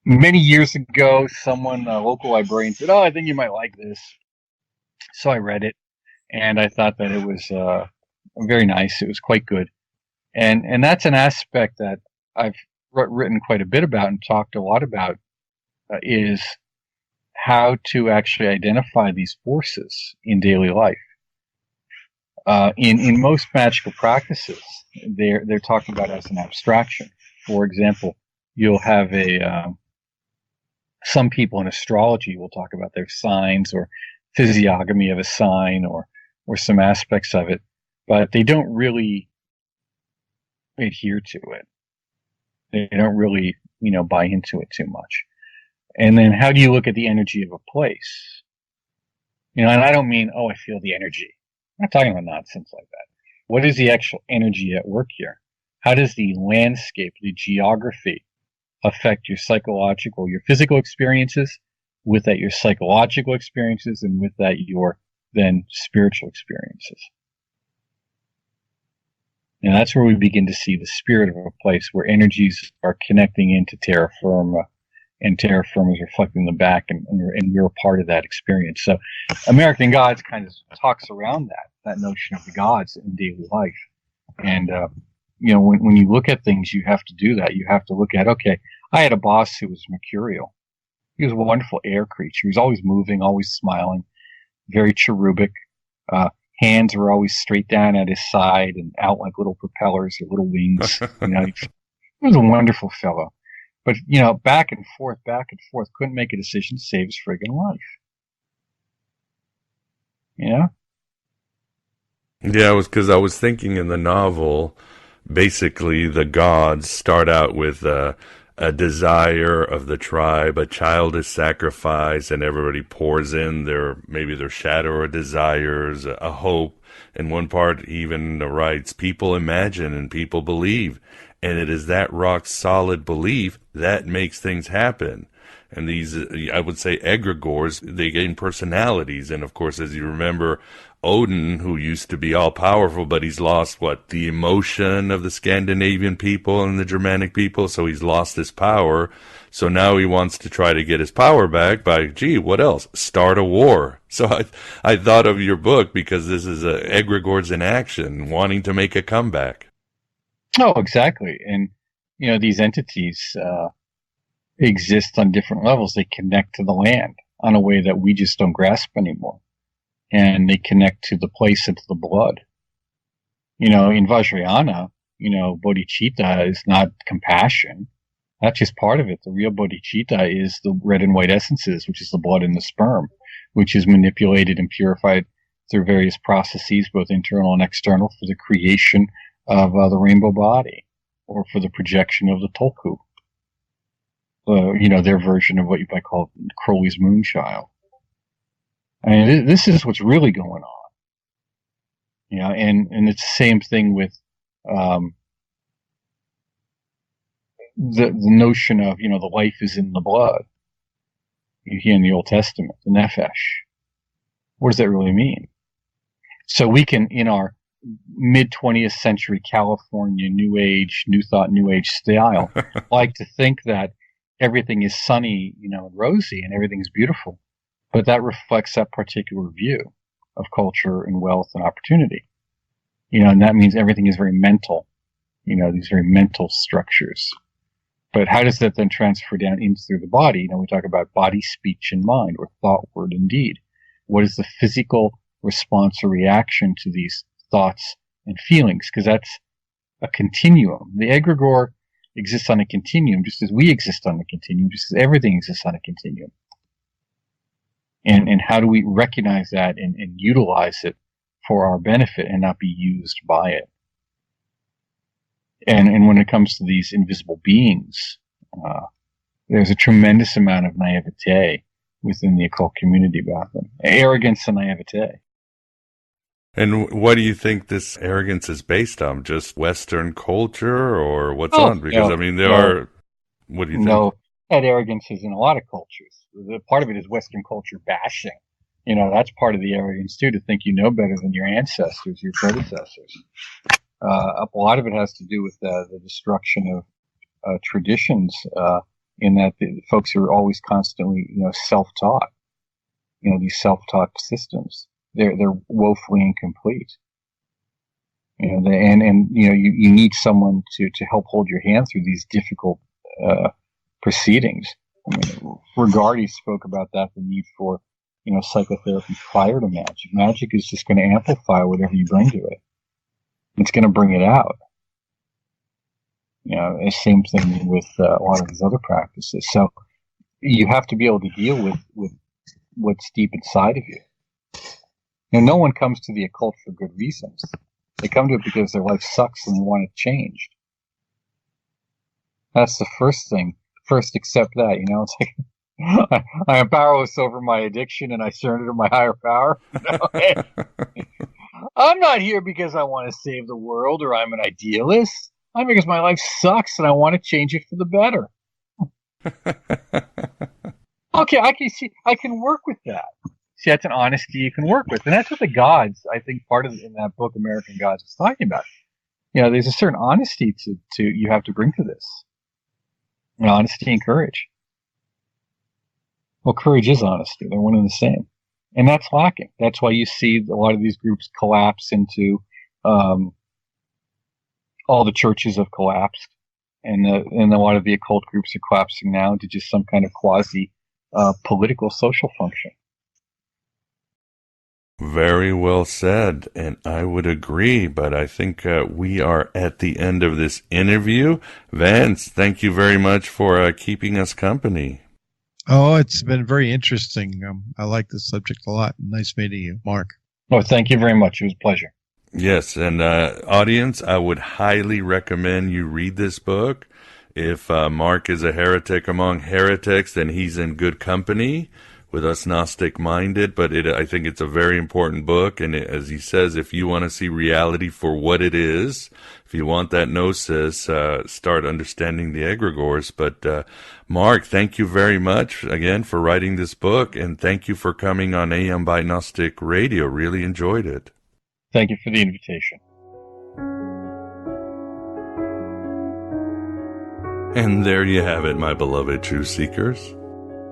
Many years ago, someone, a local librarian, said, I think you might like this. So I read it, and I thought that it was very nice. It was quite good. And that's an aspect that I've written quite a bit about and talked a lot about, is how to actually identify these forces in daily life. In most magical practices, they're talked about as an abstraction. For example, you'll have some people in astrology will talk about their signs or physiognomy of a sign or some aspects of it, but they don't really adhere to it. They don't really, buy into it too much. And then how do you look at the energy of a place? And I don't mean, I feel the energy. I'm not talking about nonsense like that. What is the actual energy at work here? How does the landscape, the geography affect your physical experiences, with that your psychological experiences, and with that your then spiritual experiences? And that's where we begin to see the spirit of a place, where energies are connecting into terra firma, and terra firma is reflecting them back, and we're a part of that experience. So American Gods kind of talks around that notion of the gods in daily life. And, when you look at things, you have to do that. You have to look at, okay, I had a boss who was mercurial. He was a wonderful air creature. He was always moving, always smiling, very cherubic. Hands were always straight down at his side and out like little propellers or little wings. He was a wonderful fellow. But, back and forth, couldn't make a decision to save his friggin' life. Yeah, it was because I was thinking in the novel, basically the gods start out with a desire of the tribe, a child is sacrificed, and everybody pours in their shadow or desires, a hope. In one part, even writes, people imagine and people believe. And it is that rock solid belief that makes things happen. And these, I would say, egregores, they gain personalities. And of course, as you remember, Odin, who used to be all powerful, but he's lost the emotion of the Scandinavian people and the Germanic people. So he's lost his power. So now he wants to try to get his power back by, what else? Start a war. So I thought of your book because this is egregores in action, wanting to make a comeback. Oh, exactly. And, these entities exist on different levels. They connect to the land on a way that we just don't grasp anymore. And they connect to the place and to the blood. In Vajrayana, bodhicitta is not compassion. That's just part of it. The real bodhicitta is the red and white essences, which is the blood and the sperm, which is manipulated and purified through various processes, both internal and external, for the creation of the rainbow body, or for the projection of the Tulku. Their version of what you might call Crowley's Moonchild. I mean, this is what's really going on. And it's the same thing with the notion of, the life is in the blood. You hear in the Old Testament, the Nefesh. What does that really mean? So we can, in our mid-20th century California New Age, New Thought, New Age style, like to think that everything is sunny, and rosy, and everything's beautiful. But that reflects that particular view of culture and wealth and opportunity. And that means everything is very mental, these very mental structures. But how does that then transfer down in through the body? We talk about body, speech, and mind, or thought, word, and deed. What is the physical response or reaction to these thoughts, and feelings, because that's a continuum. The egregore exists on a continuum, just as we exist on a continuum, just as everything exists on a continuum. And how do we recognize that and utilize it for our benefit and not be used by it? And when it comes to these invisible beings, there's a tremendous amount of naivete within the occult community about them. Arrogance and naivete. And what do you think this arrogance is based on? Just Western culture, or what's on? Because, I mean, what do you think? No, that arrogance is in a lot of cultures. The part of it is Western culture bashing. You know, that's part of the arrogance, too, to think you know better than your ancestors, your predecessors. A lot of it has to do with the destruction of traditions, in that the folks are always constantly, self-taught. These self-taught systems. They're woefully incomplete. You need someone to help hold your hand through these difficult proceedings. I mean, Regardie spoke about that, the need for psychotherapy prior to magic. Magic is just going to amplify whatever you bring to it. It's going to bring it out. The same thing with a lot of these other practices. So you have to be able to deal with what's deep inside of you. No one comes to the occult for good reasons. They come to it because their life sucks and they want it changed. That's the first thing. First, accept that. It's like, I am powerless over my addiction and I surrender to my higher power. I'm not here because I want to save the world or I'm an idealist. I'm here because my life sucks and I want to change it for the better. Okay, I can work with that. See, that's an honesty you can work with. And that's what the gods, I think, part of in that book, American Gods, is talking about. There's a certain honesty to you have to bring to this. Honesty and courage. Well, courage is honesty. They're one and the same. And that's lacking. That's why you see a lot of these groups collapse into, all the churches have collapsed. And a lot of the occult groups are collapsing now into just some kind of quasi political social function. Very well said, and I would agree, but I think we are at the end of this interview. Vance, thank you very much for keeping us company. Oh, it's been very interesting. I like this subject a lot. Nice meeting you, Mark. Oh, thank you very much. It was a pleasure. Yes, and audience, I would highly recommend you read this book. If Mark is a heretic among heretics, then he's in good company with us Gnostic-minded, but I think it's a very important book, and as he says, if you want to see reality for what it is, if you want that gnosis, start understanding the egregores. But Mark, thank you very much again for writing this book, and thank you for coming on AM by Gnostic Radio. Really enjoyed it. Thank you for the invitation. And there you have it, my beloved truth seekers.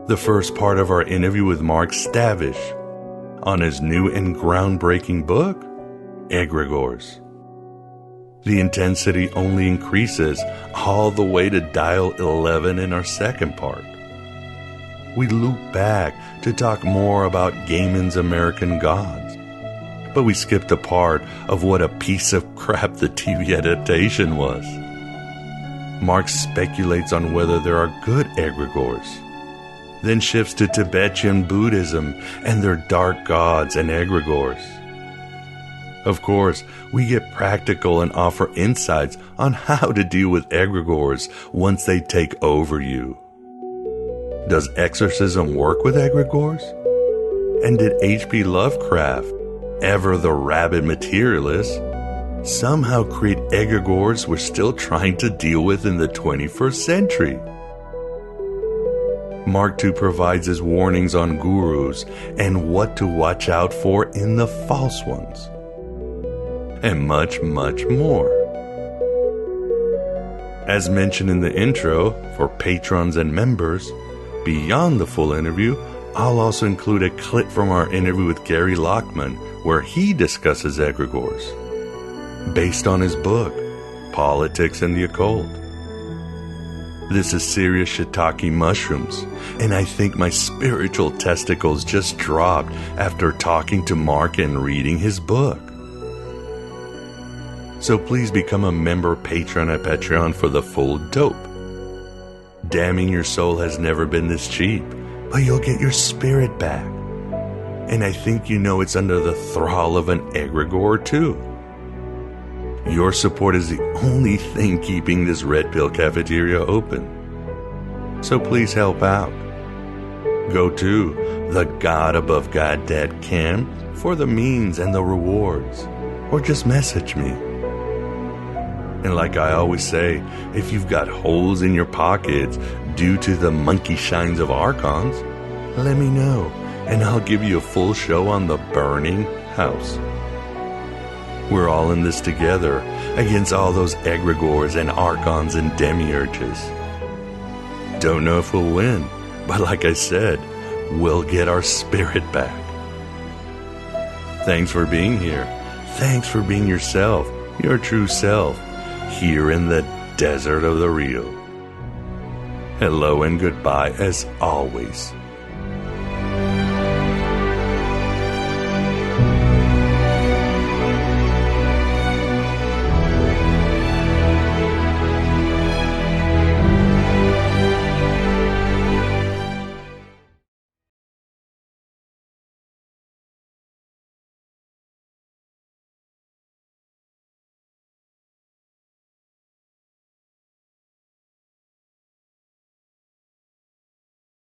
The first part of our interview with Mark Stavish on his new and groundbreaking book, Egregores. The intensity only increases all the way to dial 11 in our second part. We loop back to talk more about Gaiman's American Gods, but we skipped a part of what a piece of crap the TV adaptation was. Mark speculates on whether there are good egregores, then shifts to Tibetan Buddhism and their dark gods and egregores. Of course, we get practical and offer insights on how to deal with egregores once they take over you. Does exorcism work with egregores? And did H.P. Lovecraft, ever the rabid materialist, somehow create egregores we're still trying to deal with in the 21st century? Mark II provides his warnings on gurus and what to watch out for in the false ones. And much, much more. As mentioned in the intro, for patrons and members, beyond the full interview, I'll also include a clip from our interview with Gary Lockman, where he discusses egregores, based on his book, Politics and the Occult. This is serious shiitake mushrooms, and I think my spiritual testicles just dropped after talking to Mark and reading his book. So please become a member patron at Patreon for the full dope. Damning your soul has never been this cheap, but you'll get your spirit back. And I think you know it's under the thrall of an egregore too. Your support is the only thing keeping this Red Pill cafeteria open. So please help out. Go to the God Above God Dad Cam for the means and the rewards, or just message me. And like I always say, if you've got holes in your pockets due to the monkey shines of Archons, let me know, and I'll give you a full show on the burning house. We're all in this together against all those egregores and Archons and demiurges. Don't know if we'll win, but like I said, we'll get our spirit back. Thanks for being here. Thanks for being yourself, your true self, here in the desert of the real. Hello and goodbye as always.